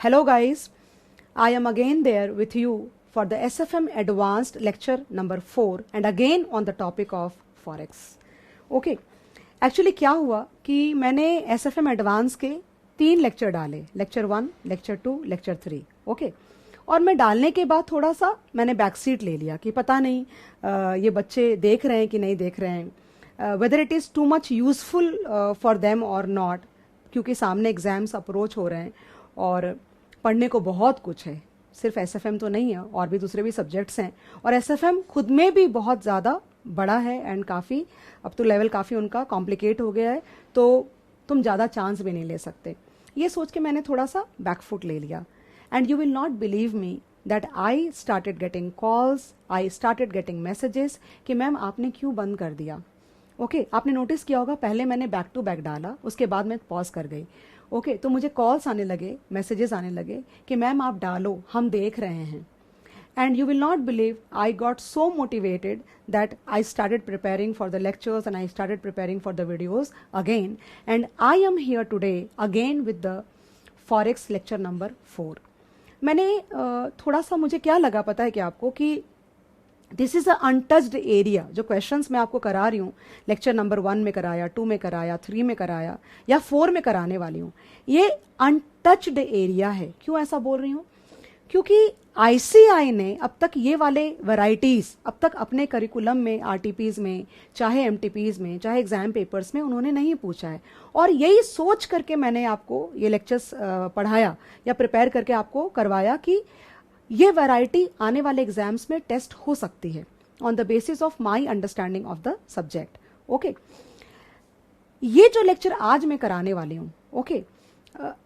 Hello guys, I am again there with you for the SFM Advanced lecture number 4 and again on the topic of Forex. Okay, actually क्या हुआ कि मैंने SFM Advanced के 3 lecture डाले, lecture 1, lecture 2, lecture 3. Okay और मैं डालने के बाद थोड़ा सा मैंने बैक सीट ले लिया कि पता नहीं ये बच्चे देख रहे हैं कि नहीं देख रहे हैं, whether it is too much useful for them और नॉट, क्योंकि सामने एग्जाम्स अप्रोच हो रहे हैं और पढ़ने को बहुत कुछ है. सिर्फ एसएफएम तो नहीं है, और भी दूसरे भी सब्जेक्ट्स हैं और एसएफएम खुद में भी बहुत ज़्यादा बड़ा है एंड काफ़ी अब तो लेवल काफ़ी उनका कॉम्प्लिकेट हो गया है, तो तुम ज़्यादा चांस भी नहीं ले सकते. ये सोच के मैंने थोड़ा सा बैकफुट ले लिया. And you will not believe me that I started getting calls, I started getting messages कि मैम आपने क्यों बंद कर दिया. ओके आपने नोटिस किया होगा पहले मैंने बैक टू बैक डाला, उसके बाद मैं पॉज कर गई. ओके तो मुझे कॉल्स आने लगे, मैसेजेस आने लगे कि मैम आप डालो, हम देख रहे हैं. And you will not believe, I got so motivated that I started preparing for the lectures and I started preparing for the videos again. And I am here today again with the Forex lecture number 4. मैंने थोड़ा सा मुझे क्या लगा पता है कि आपको कि this is a untouched area. जो क्वेश्चंस मैं आपको करा रही हूँ, लेक्चर नंबर 1 में कराया, 2 में कराया, 3 में कराया या 4 में कराने वाली हूँ, ये अनटच्ड एरिया है. क्यों ऐसा बोल रही हूँ? क्योंकि आईसीआई ने अब तक ये वाले वैरायटीज अब तक अपने करिकुलम में, आरटीपीज में, चाहे एमटीपीज में, चाहे एग्जाम पेपर्स में उन्होंने नहीं पूछा है. और यही सोच करके मैंने आपको ये लेक्चर्स पढ़ाया या प्रिपेयर करके आपको करवाया कि ये वैरायटी आने वाले एग्जाम्स में टेस्ट हो सकती है on the basis of my understanding of the subject. Okay ये जो लेक्चर आज मैं कराने वाली हूँ, ओके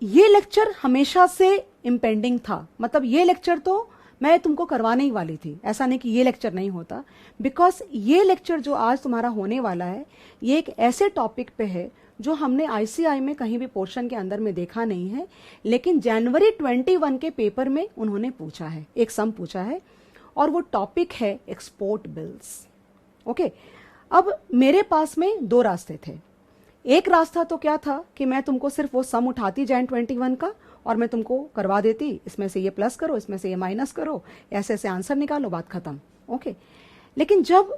ये लेक्चर हमेशा से इम्पेंडिंग था. मतलब ये लेक्चर तो मैं तुमको करवाने ही वाली थी, ऐसा नहीं कि ये लेक्चर नहीं होता, बिकॉज ये लेक्चर जो आज तुम्हारा होने वाला है ये एक ऐसे टॉपिक पे है जो हमने आईसीआई में कहीं भी पोर्शन के अंदर में देखा नहीं है, लेकिन जनवरी 21 के पेपर में उन्होंने पूछा है, एक सम पूछा है और वो टॉपिक है एक्सपोर्ट बिल्स. ओके अब मेरे पास में 2 रास्ते थे. एक रास्ता तो क्या था कि मैं तुमको सिर्फ वो सम उठाती जैन 21 का और मैं तुमको करवा देती, इसमें से ये प्लस करो, इसमें से ये माइनस करो, ऐसे ऐसे आंसर निकालो, बात खत्म. ओके लेकिन जब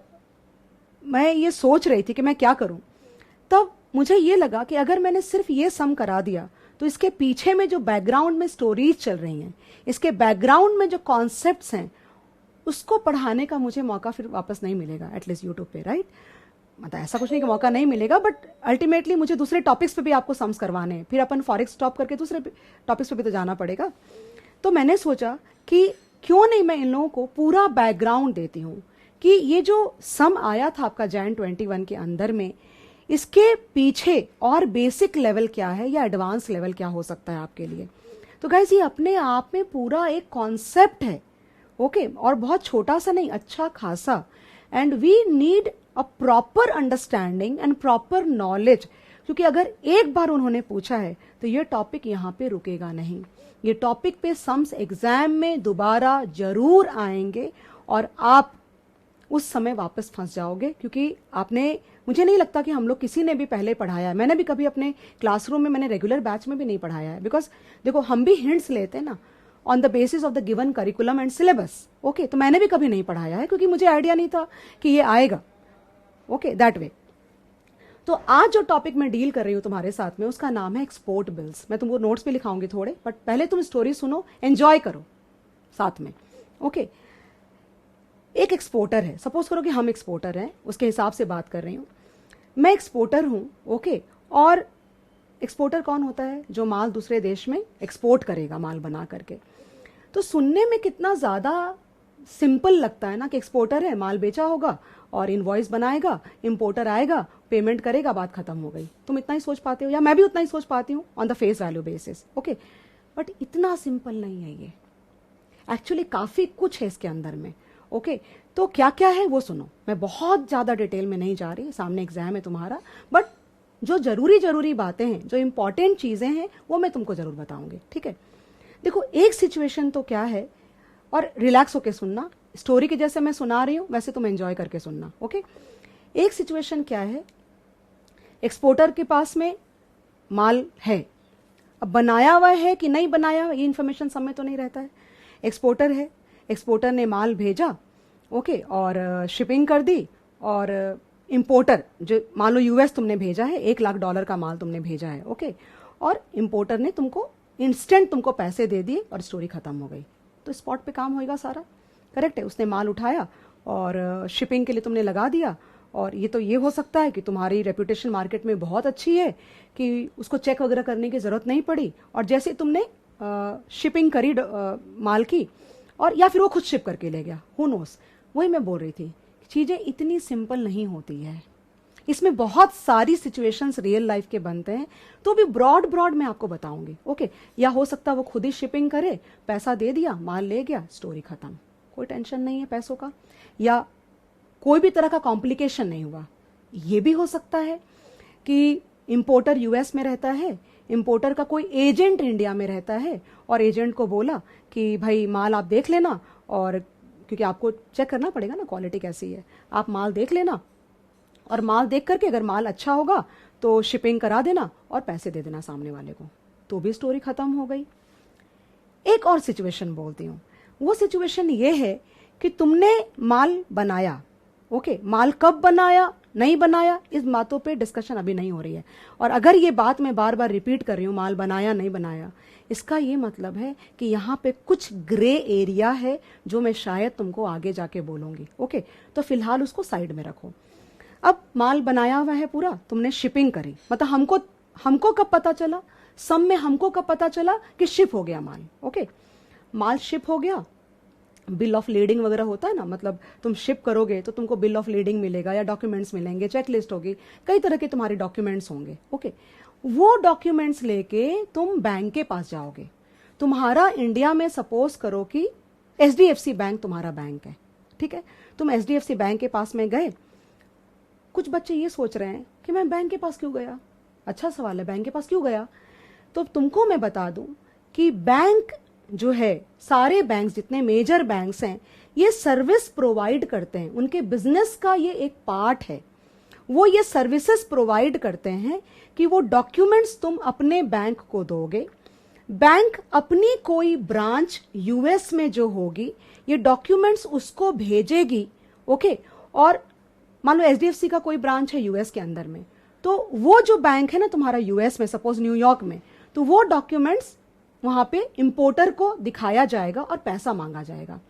मैं ये सोच रही थी कि मैं क्या करूं, तब मुझे ये लगा कि अगर मैंने सिर्फ ये सम करा दिया तो इसके पीछे में जो बैकग्राउंड में स्टोरीज चल रही हैं, इसके बैकग्राउंड में जो कॉन्सेप्ट्स हैं, उसको पढ़ाने का मुझे मौका फिर वापस नहीं मिलेगा एटलीस्ट यूट्यूब पे, राइट? मतलब ऐसा कुछ नहीं कि मौका नहीं मिलेगा, बट अल्टीमेटली मुझे दूसरे टॉपिक्स पे भी आपको सम्स करवाने हैं, फिर अपन फॉरेक्स स्टॉप करके दूसरे टॉपिक्स पे भी तो जाना पड़ेगा. तो मैंने सोचा कि क्यों नहीं मैं इन लोगों को पूरा बैकग्राउंड देती हूँ कि ये जो सम आया था आपका जैन 21 के अंदर में, इसके पीछे और बेसिक लेवल क्या है या एडवांस लेवल क्या हो सकता है आपके लिए. तो गाइस ये अपने आप में पूरा एक कॉन्सेप्ट है. ओके और बहुत छोटा सा नहीं, अच्छा खासा. And we need a proper understanding and proper knowledge, क्योंकि अगर एक बार उन्होंने पूछा है तो ये टॉपिक यहाँ पे रुकेगा नहीं. ये टॉपिक पे सम्स एग्जाम में दोबारा जरूर आएंगे और आप उस समय वापस फंस जाओगे, क्योंकि आपने, मुझे नहीं लगता कि हम लोग किसी ने भी पहले पढ़ाया है. मैंने भी कभी अपने क्लासरूम में, मैंने रेगुलर बैच में भी नहीं पढ़ाया है, बिकॉज देखो हम भी हिंट्स लेते हैं ना on the basis of the given curriculum and syllabus. Okay तो मैंने भी कभी नहीं पढ़ाया है क्योंकि मुझे आइडिया नहीं था कि ये आएगा. Okay that way. तो आज जो टॉपिक मैं डील कर रही हूं तुम्हारे साथ में, उसका नाम है एक्सपोर्ट बिल्स. मैं तुमको नोट्स पे लिखाऊंगी थोड़े, बट पहले तुम स्टोरी सुनो, एंजॉय करो साथ में. ओके एक एक्सपोर्टर है, सपोज करो कि हम एक्सपोर्टर हैं, उसके हिसाब से बात कर रही हूं. मैं एक्सपोर्टर हूं, ओके और एक्सपोर्टर कौन होता है? जो माल दूसरे देश में एक्सपोर्ट करेगा, माल बना करके. तो सुनने में कितना ज्यादा सिंपल लगता है ना कि एक्सपोर्टर है, माल बेचा होगा और इनवॉइस बनाएगा, इंपोर्टर आएगा, पेमेंट करेगा, बात खत्म हो गई. तुम इतना ही सोच पाते हो, या मैं भी उतना ही सोच पाती हूँ on the face value basis. Okay but इतना सिंपल नहीं है ये. एक्चुअली काफी कुछ है इसके अंदर में. ओके तो क्या क्या है वो सुनो. मैं बहुत ज्यादा डिटेल में नहीं जा रही, सामने एग्जाम है तुम्हारा, बट जो जरूरी बातें हैं, जो इंपॉर्टेंट चीजें हैं, वो मैं तुमको जरूर बताऊंगी. ठीक है देखो एक सिचुएशन तो क्या है, और रिलैक्स होके सुनना, स्टोरी के जैसे मैं सुना रही हूं वैसे तुम एंजॉय करके सुनना. ओके एक सिचुएशन क्या है, एक्सपोर्टर के पास में माल है, अब बनाया हुआ है कि नहीं बनाया ये इन्फॉर्मेशन सब में तो नहीं रहता है। एक्सपोर्टर है, एक्सपोर्टर ने माल भेजा, ओके, और शिपिंग कर दी, और इंपोर्टर जो मान लो यूएस तुमने भेजा है, $1 लाख का माल तुमने भेजा है, ओके, और इंपोर्टर ने तुमको इंस्टेंट तुमको पैसे दे दिए और स्टोरी खत्म हो गई। तो स्पॉट पे काम होएगा सारा, करेक्ट है। उसने माल उठाया और शिपिंग के लिए तुमने लगा दिया, और ये तो ये हो सकता है कि तुम्हारी रेपुटेशन मार्केट में बहुत अच्छी है कि उसको चेक वगैरह करने की ज़रूरत नहीं पड़ी, और जैसे तुमने शिपिंग करी माल की, और या फिर वो खुद शिप करके ले गया, हु नोस। वही मैं बोल रही थी, चीज़ें इतनी सिंपल नहीं होती है, इसमें बहुत सारी सिचुएशंस रियल लाइफ के बनते हैं। तो भी ब्रॉड मैं आपको बताऊंगी, ओके। या हो सकता है वो खुद ही शिपिंग करे, पैसा दे दिया, माल ले गया, स्टोरी खत्म, कोई टेंशन नहीं है पैसों का, या कोई भी तरह का कॉम्प्लिकेशन नहीं हुआ। ये भी हो सकता है कि इंपोर्टर यूएस में रहता है, इंपोर्टर का कोई एजेंट इंडिया में रहता है, और एजेंट को बोला कि भाई माल आप देख लेना, और क्योंकि आपको चेक करना पड़ेगा ना क्वालिटी कैसी है, आप माल देख लेना, और माल देख करके अगर माल अच्छा होगा तो शिपिंग करा देना और पैसे दे देना सामने वाले को, तो भी स्टोरी खत्म हो गई। एक और सिचुएशन बोलती हूँ, वो सिचुएशन ये है कि तुमने माल बनाया, ओके, माल कब बनाया नहीं बनाया इस बातों पे डिस्कशन अभी नहीं हो रही है। और अगर ये बात मैं बार बार रिपीट कर रही हूँ, माल बनाया नहीं बनाया, इसका ये मतलब है कि यहाँ पे कुछ ग्रे एरिया है जो मैं शायद तुमको आगे जाके बोलूंगी, ओके। तो फिलहाल उसको साइड में रखो। अब माल बनाया हुआ है पूरा, तुमने शिपिंग करी, मतलब हमको कब पता चला, सब में हमको कब पता चला कि शिप हो गया माल, ओके। माल शिप हो गया, बिल ऑफ लीडिंग वगैरह होता है ना, मतलब तुम शिप करोगे तो तुमको बिल ऑफ लीडिंग मिलेगा या डॉक्यूमेंट्स मिलेंगे, चेकलिस्ट होगी, कई तरह के तुम्हारे डॉक्यूमेंट्स होंगे, ओके। वो डॉक्यूमेंट्स लेके तुम बैंक के पास जाओगे। तुम्हारा इंडिया में सपोज करो कि एचडीएफसी बैंक तुम्हारा बैंक है, ठीक है। तुम एचडीएफसी बैंक के पास में गए। कुछ बच्चे ये सोच रहे हैं कि मैं बैंक के पास क्यों गया, अच्छा सवाल है, बैंक के पास क्यों गया। तो तुमको मैं बता दूं कि बैंक जो है, सारे बैंक्स जितने मेजर बैंक्स हैं, ये सर्विस प्रोवाइड करते हैं, उनके बिजनेस का ये एक पार्ट है। वो ये सर्विसेज प्रोवाइड करते हैं कि वो डॉक्यूमेंट्स तुम अपने बैंक को दोगे, बैंक अपनी कोई ब्रांच यूएस में जो होगी ये डॉक्यूमेंट्स उसको भेजेगी, ओके। और मान लो एचडीएफसी का कोई ब्रांच है यूएस के अंदर में, तो वो जो बैंक है ना तुम्हारा यूएस में, सपोज न्यूयॉर्क में, तो वो डॉक्यूमेंट्स वहां पे इंपोर्टर को दिखाया जाएगा और पैसा मांगा जाएगा,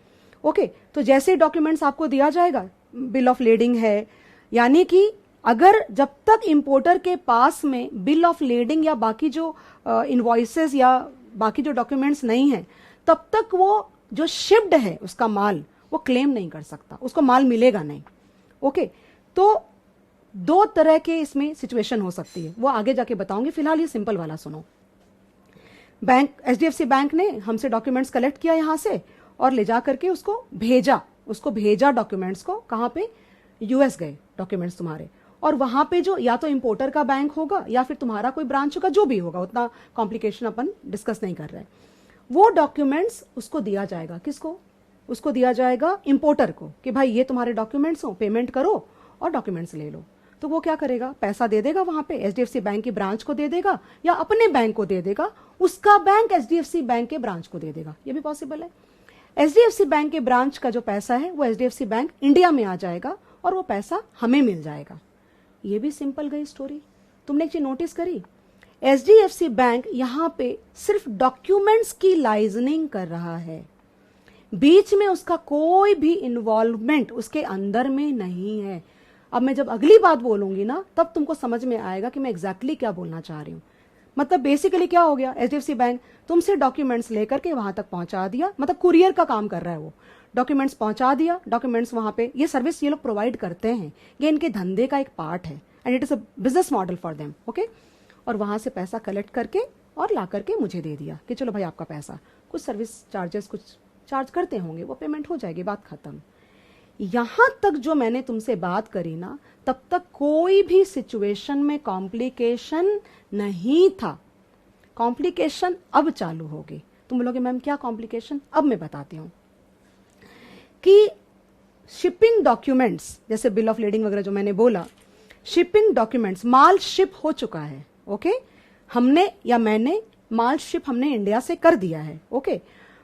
ओके। तो जैसे डॉक्यूमेंट्स आपको दिया जाएगा, बिल ऑफ लीडिंग है, यानी कि अगर जब तक इंपोर्टर के पास में बिल ऑफ लीडिंग या बाकी जो इनवॉइसेस या बाकी जो डॉक्यूमेंट्स नहीं है, तब तक वो जो शिप्ड है उसका माल वो क्लेम नहीं कर सकता, उसको माल मिलेगा नहीं, ओके। तो दो तरह के इसमें सिचुएशन हो सकती है, वो आगे जाके बताऊंगी, फिलहाल ये सिंपल वाला सुनो। बैंक, एचडीएफसी बैंक ने हमसे डॉक्यूमेंट्स कलेक्ट किया यहां से और ले जा करके उसको भेजा डॉक्यूमेंट्स को, कहां पे, यूएस गए डॉक्यूमेंट्स तुम्हारे, और वहां पे जो या तो इंपोर्टर का बैंक होगा या फिर तुम्हारा कोई ब्रांच होगा, जो भी होगा, उतना कॉम्प्लिकेशन अपन डिस्कस नहीं कर रहे हैं। वो डॉक्यूमेंट्स उसको दिया जाएगा, किसको, उसको दिया जाएगा इंपोर्टर को, कि भाई ये तुम्हारे डॉक्यूमेंट्स हो, पेमेंट करो और डॉक्यूमेंट्स ले लो। तो वो क्या करेगा, पैसा दे देगा वहां पे, एचडीएफसी बैंक की ब्रांच को दे देगा या अपने बैंक को दे देगा, उसका बैंक एचडीएफसी बैंक के ब्रांच को दे देगा, ये भी पॉसिबल है। एचडीएफसी बैंक के ब्रांच का जो पैसा है वो एचडीएफसी बैंक इंडिया में आ जाएगा और वो पैसा हमें मिल जाएगा। ये भी सिंपल गई स्टोरी। तुमने एक चीज नोटिस करी, एचडीएफसी बैंक यहां पे सिर्फ डॉक्यूमेंट्स की लाइजनिंग कर रहा है, बीच में उसका कोई भी इन्वॉल्वमेंट उसके अंदर में नहीं है। अब मैं जब अगली बात बोलूंगी ना, तब तुमको समझ में आएगा कि मैं एग्जैक्टली क्या बोलना चाह रही हूं। मतलब बेसिकली क्या हो गया, एचडीएफसी बैंक तुमसे डॉक्यूमेंट्स लेकर के वहां तक पहुंचा दिया, मतलब कुरियर का काम कर रहा है वो, डॉक्यूमेंट्स पहुंचा दिया, डॉक्यूमेंट्स वहां पे, ये सर्विस ये लोग प्रोवाइड करते हैं, ये इनके धंधे का एक पार्ट है and it is a business model for them, okay. और वहां से पैसा कलेक्ट करके और ला करके मुझे दे दिया कि चलो भाई आपका पैसा, कुछ सर्विस चार्जेस कुछ चार्ज करते होंगे, वो पेमेंट हो जाएगी, बात खत्म। यहां तक जो मैंने तुमसे बात करी ना, तब तक कोई भी सिचुएशन में कॉम्प्लिकेशन नहीं था। कॉम्प्लिकेशन अब चालू होगी। तुम बोलोगे मैम क्या कॉम्प्लिकेशन, अब मैं बताती हूं कि शिपिंग डॉक्यूमेंट्स, जैसे बिल ऑफ लीडिंग वगैरह जो मैंने बोला, शिपिंग डॉक्यूमेंट्स, माल शिप हो चुका है, ओके। हमने या मैंने माल शिप हमने इंडिया से कर दिया है। ओके,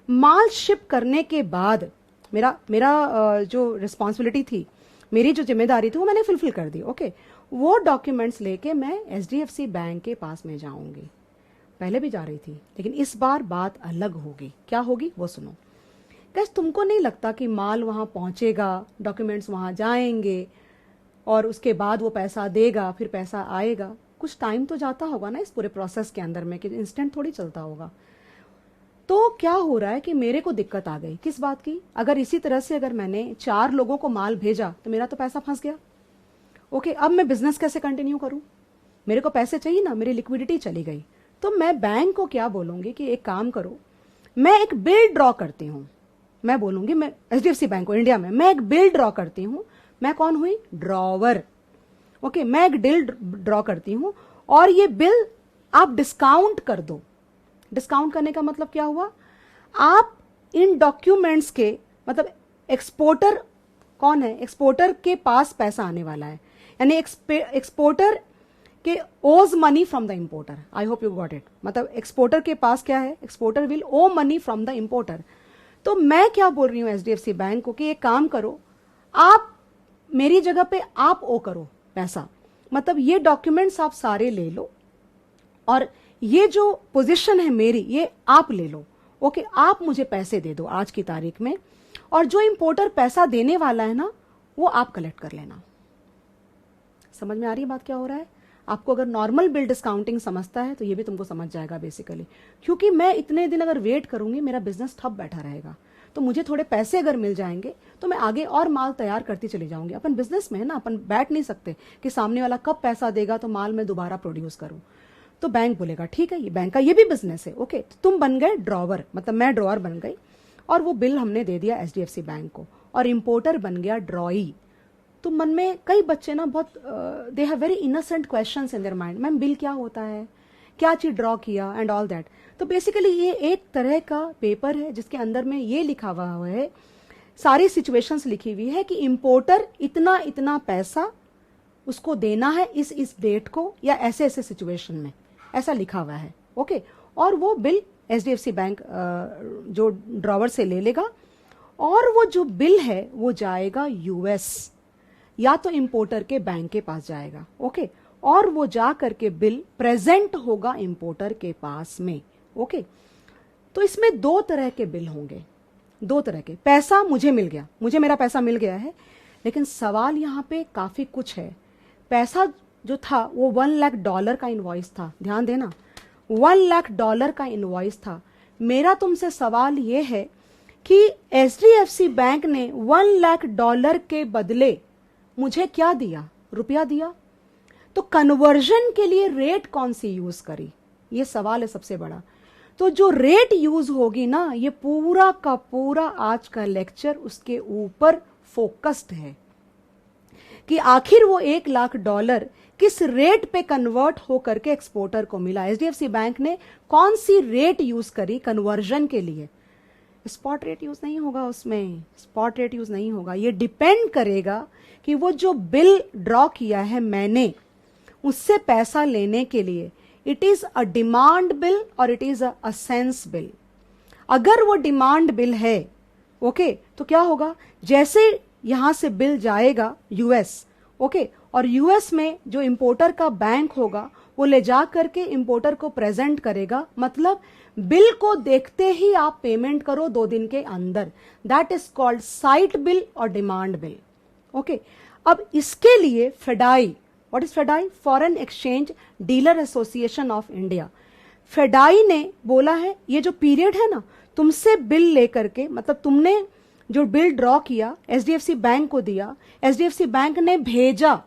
माल शिप करने के बाद मेरा जो रिस्पॉन्सिबिलिटी थी, मेरी जो जिम्मेदारी थी वो मैंने फुलफिल कर दी। ओके, वो डॉक्यूमेंट्स लेके मैं एचडीएफसी बैंक के पास में जाऊंगी। पहले भी जा रही थी, लेकिन इस बार बात अलग होगी। क्या होगी वो सुनो। गाइस, तुमको नहीं लगता कि माल वहां पहुंचेगा, डॉक्यूमेंट्स वहां जाएंगे और उसके बाद वो पैसा देगा, फिर पैसा आएगा? कुछ टाइम तो जाता होगा ना इस पूरे प्रोसेस के अंदर में, कि इंस्टेंट थोड़ी चलता होगा। तो क्या हो रहा है कि मेरे को दिक्कत आ गई किस बात की? अगर इसी तरह से अगर मैंने 4 लोगों को माल भेजा तो मेरा तो पैसा फंस गया। ओके, अब मैं बिजनेस कैसे कंटिन्यू करूं? मेरे को पैसे चाहिए ना, मेरी लिक्विडिटी चली गई। तो मैं बैंक को क्या बोलूंगी कि एक काम करो, मैं एक बिल ड्रॉ करती हूं। मैं बोलूंगी, मैं एचडीएफसी बैंक को इंडिया में मैं एक बिल ड्रॉ करती हूं। मैं कौन हुई? ड्रॉवर। ओके, मैं एक बिल ड्रॉ करती हूं और ये बिल आप डिस्काउंट कर दो। डिस्काउंट करने का मतलब क्या हुआ? आप इन डॉक्यूमेंट्स के, मतलब एक्सपोर्टर कौन है? एक्सपोर्टर के पास पैसा आने वाला है, यानी एक्सपोर्टर के owes money from the importer. I hope you got it. मतलब एक्सपोर्टर के पास क्या है? Exporter will owe money from the importer. तो मैं क्या बोल रही हूं एचडीएफसी बैंक को कि एक काम करो, आप मेरी जगह पे आप ओ करो पैसा। मतलब ये डॉक्यूमेंट्स आप सारे ले लो और ये जो पोजीशन है मेरी, ये आप ले लो। ओके, आप मुझे पैसे दे दो आज की तारीख में, और जो इंपोर्टर पैसा देने वाला है ना, वो आप कलेक्ट कर लेना। समझ में आ रही है बात क्या हो रहा है? आपको अगर नॉर्मल बिल डिस्काउंटिंग समझता है तो ये भी तुमको समझ जाएगा बेसिकली। क्योंकि मैं इतने दिन अगर वेट करूंगी, मेरा बिजनेस ठप बैठा रहेगा। तो मुझे थोड़े पैसे अगर मिल जाएंगे तो मैं आगे और माल तैयार करती चली जाऊंगी। अपन बिजनेस में है ना, अपन बैठ नहीं सकते कि सामने वाला कब पैसा देगा तो माल मैं दोबारा प्रोड्यूस करूं। तो बैंक बोलेगा ठीक है, ये बैंक का ये भी बिजनेस है। ओके, तो तुम बन गए ड्रॉवर, मतलब मैं ड्रॉवर बन गई और वो बिल हमने दे दिया एचडीएफसी बैंक को, और इंपोर्टर बन गया ड्रॉई। तो मन में कई बच्चे ना बहुत they have very innocent questions in their mind, ma'am bill क्या होता है, क्या चीज ड्रॉ किया एंड ऑल दैट। तो बेसिकली ये एक तरह का पेपर है जिसके अंदर में ये लिखा हुआ है, सारी सिचुएशंस लिखी हुई है कि इंपोर्टर इतना इतना पैसा उसको देना है इस डेट को, या ऐसे ऐसे सिचुएशन में, ऐसा लिखा हुआ है। ओके, और वो बिल एचडीएफसी बैंक जो ड्रॉवर से ले लेगा, और वो जो बिल है वो जाएगा यूएस, या तो इंपोर्टर के बैंक के पास जाएगा। ओके, और वो जा करके बिल प्रेजेंट होगा इंपोर्टर के पास में। ओके, तो इसमें 2 तरह के बिल होंगे, 2 तरह के। पैसा मुझे मिल गया, मुझे मेरा पैसा मिल गया है, लेकिन सवाल यहां पे काफी कुछ है। पैसा जो था वो $1 लाख का इनवॉइस था, ध्यान देना, $1 लाख का इनवॉइस था। मेरा तुमसे सवाल ये है कि एचडीएफसी बैंक ने $1 लाख के बदले मुझे क्या दिया? रुपया दिया। तो कन्वर्जन के लिए रेट कौन सी यूज करी, ये सवाल है सबसे बड़ा। तो जो रेट यूज होगी ना, ये पूरा का पूरा आज का लेक्चर उसके ऊपर फोकस्ड है कि आखिर वो $1 लाख किस रेट पे कन्वर्ट होकर के एक्सपोर्टर को मिला। एचडीएफसी बैंक ने कौन सी रेट यूज करी कन्वर्जन के लिए? स्पॉट रेट यूज नहीं होगा उसमें, स्पॉट रेट यूज नहीं होगा। ये डिपेंड करेगा कि वो जो बिल ड्रॉ किया है मैंने, उससे पैसा लेने के लिए it is a demand bill और it is a usance bill. अगर वो डिमांड बिल है, ओके, तो क्या होगा, जैसे यहां से बिल जाएगा यूएस, ओके, और यूएस में जो इंपोर्टर का बैंक होगा वो ले जा करके इंपोर्टर को प्रेजेंट करेगा। मतलब बिल को देखते ही आप पेमेंट करो 2 दिन के अंदर। That is called sight bill और डिमांड बिल। ओके, अब इसके लिए FEDAI, what is FEDAI? Foreign exchange dealer association of India. FEDAI ने बोला है ये जो पीरियड है ना, तुमसे बिल लेकर के, मतलब तुमने जो बिल ड्रॉ किया एचडीएफसी बैंक को दिया, एचडीएफसी बैंक ने भेजा,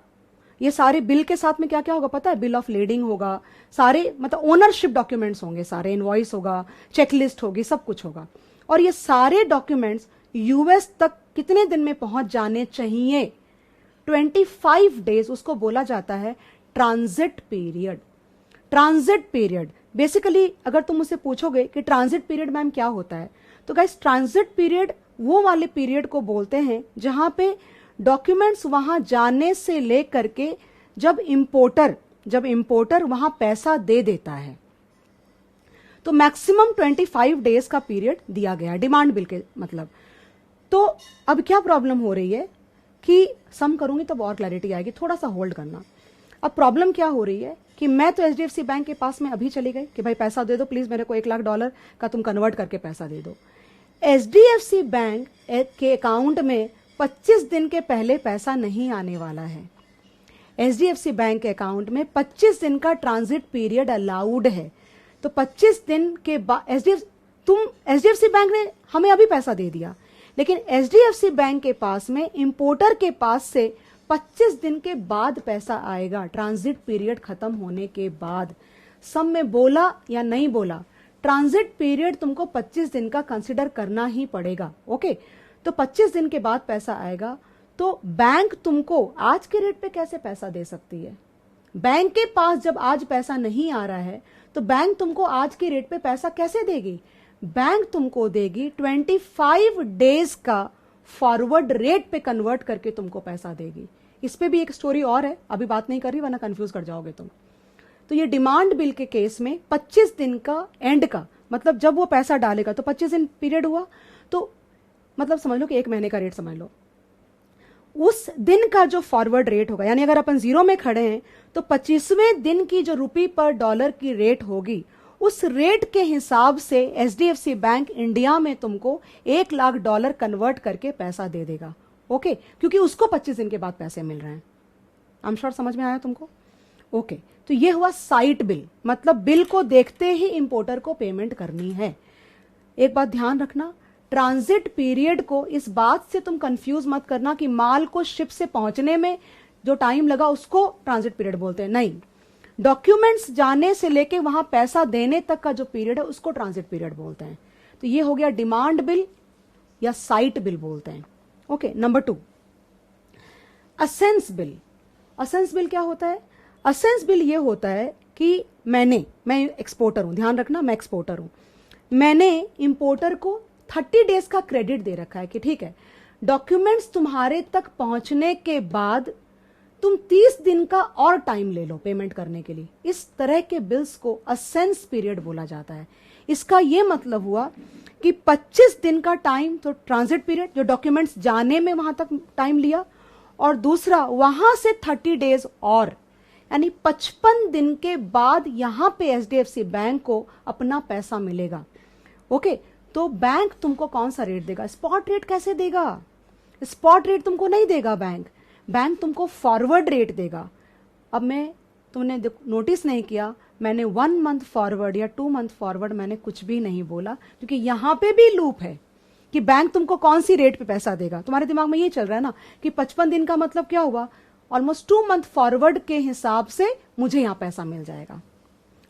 ये सारे बिल के साथ में क्या क्या होगा पता है? बिल ऑफ लीडिंग होगा, सारे मतलब ओनरशिप डॉक्यूमेंट्स होंगे, सारे इनवॉइस होगा, चेकलिस्ट होगी, सब कुछ होगा। और ये सारे डॉक्यूमेंट्स यूएस तक कितने दिन में पहुंच जाने चाहिए? 25 डेज, उसको बोला जाता है transit period. Transit period basically अगर तुम मुझसे पूछोगे कि ट्रांजिट पीरियड मैम क्या होता है, तो गाइस ट्रांजिट पीरियड वो वाले पीरियड को बोलते हैं जहां पे डॉक्यूमेंट्स वहां जाने से लेकर के जब इंपोर्टर वहां पैसा दे देता है, तो मैक्सिमम 25 डेज का पीरियड दिया गया डिमांड बिल के मतलब। तो अब क्या प्रॉब्लम हो रही है कि सम करूंगी तब और क्लैरिटी आएगी, थोड़ा सा होल्ड करना। अब प्रॉब्लम क्या हो रही है कि मैं तो एचडीएफसी बैंक के पास में अभी चली गई कि भाई पैसा दे दो प्लीज, मेरे को $1,00,000 का तुम कन्वर्ट करके पैसा दे दो। एचडीएफसी बैंक के अकाउंट में 25 दिन के पहले पैसा नहीं आने वाला है। एचडीएफसी बैंक के अकाउंट में 25 दिन का ट्रांजिट पीरियड अलाउड है। तो 25 दिन के बाद एचडीएफसी बैंक ने हमें अभी पैसा दे दिया, लेकिन एचडीएफसी बैंक के पास में इंपोर्टर के पास से 25 दिन के बाद पैसा आएगा, ट्रांजिट पीरियड खत्म होने के बाद। सब में बोला या नहीं बोला, ट्रांजिट पीरियड तुमको 25 दिन का कंसिडर करना ही पड़ेगा। ओके, तो 25 दिन के बाद पैसा आएगा। तो बैंक तुमको आज के रेट पे कैसे पैसा दे सकती है? बैंक के पास जब आज पैसा नहीं आ रहा है तो बैंक तुमको आज के रेट पे पैसा कैसे देगी? बैंक तुमको देगी 25 डेज का फॉरवर्ड रेट पे कन्वर्ट करके तुमको पैसा देगी। इस पे भी एक स्टोरी और है, अभी बात नहीं कर रही वरना कंफ्यूज कर जाओगे तुम। तो ये डिमांड बिल के केस में 25 दिन का एंड का मतलब जब वो पैसा डालेगा तो 25 दिन पीरियड हुआ, तो मतलब समझ लो कि 1 महीने का रेट समझ लो। उस दिन का जो फॉरवर्ड रेट होगा, यानी अगर अपन 0 में खड़े हैं तो 25वें दिन की जो ₹पर की रेट होगी, उस रेट के हिसाब से एचडीएफसी बैंक इंडिया में तुमको $1,00,000 कन्वर्ट करके पैसा दे देगा। ओके, क्योंकि उसको 25 दिन के बाद पैसे मिल रहे हैं। आई एम श्योर समझ में आया तुमको? ओके, तो ये हुआ साइट बिल, मतलब बिल को देखते ही इंपोर्टर को पेमेंट करनी है। एक बात ध्यान रखना, ट्रांजिट पीरियड को इस बात से तुम कंफ्यूज मत करना कि माल को शिप से पहुंचने में जो टाइम लगा उसको ट्रांजिट पीरियड बोलते हैं, नहीं। डॉक्यूमेंट्स जाने से लेके वहां पैसा देने तक का जो पीरियड है उसको ट्रांजिट पीरियड बोलते हैं। तो ये हो गया डिमांड बिल या साइट बिल बोलते हैं। Okay, number 2 असेंस bill. असेंस बिल क्या होता है? असेंस बिल ये होता है कि मैं एक्सपोर्टर हूं, ध्यान रखना मैं एक्सपोर्टर हूं, मैंने इंपोर्टर को 30 डेज का क्रेडिट दे रखा है कि ठीक है, डॉक्यूमेंट्स तुम्हारे तक पहुंचने के बाद तुम 30 दिन का और टाइम ले लो पेमेंट करने के लिए। इस तरह के बिल्स को असेंस पीरियड बोला जाता है। इसका यह मतलब हुआ कि 25 दिन का टाइम तो ट्रांजिट पीरियड, जो डॉक्यूमेंट्स जाने में वहां तक टाइम लिया, और दूसरा वहां से 30 डेज और, यानी 55 दिन के बाद यहां पे एचडीएफसी बैंक को अपना पैसा मिलेगा। ओके, तो बैंक तुमको कौन सा रेट देगा? स्पॉट रेट कैसे देगा? स्पॉट रेट तुमको नहीं देगा बैंक तुमको फॉरवर्ड रेट देगा। अब तुमने नोटिस नहीं किया, मैंने 1 मंथ फॉरवर्ड या 2 मंथ फॉरवर्ड मैंने कुछ भी नहीं बोला, क्योंकि यहां पे भी लूप है कि बैंक तुमको कौन सी रेट पे पैसा देगा। तुम्हारे दिमाग में ये चल रहा है ना कि 55 दिन का मतलब क्या हुआ, ऑलमोस्ट 2 मंथ फॉरवर्ड के हिसाब से मुझे यहां पैसा मिल जाएगा।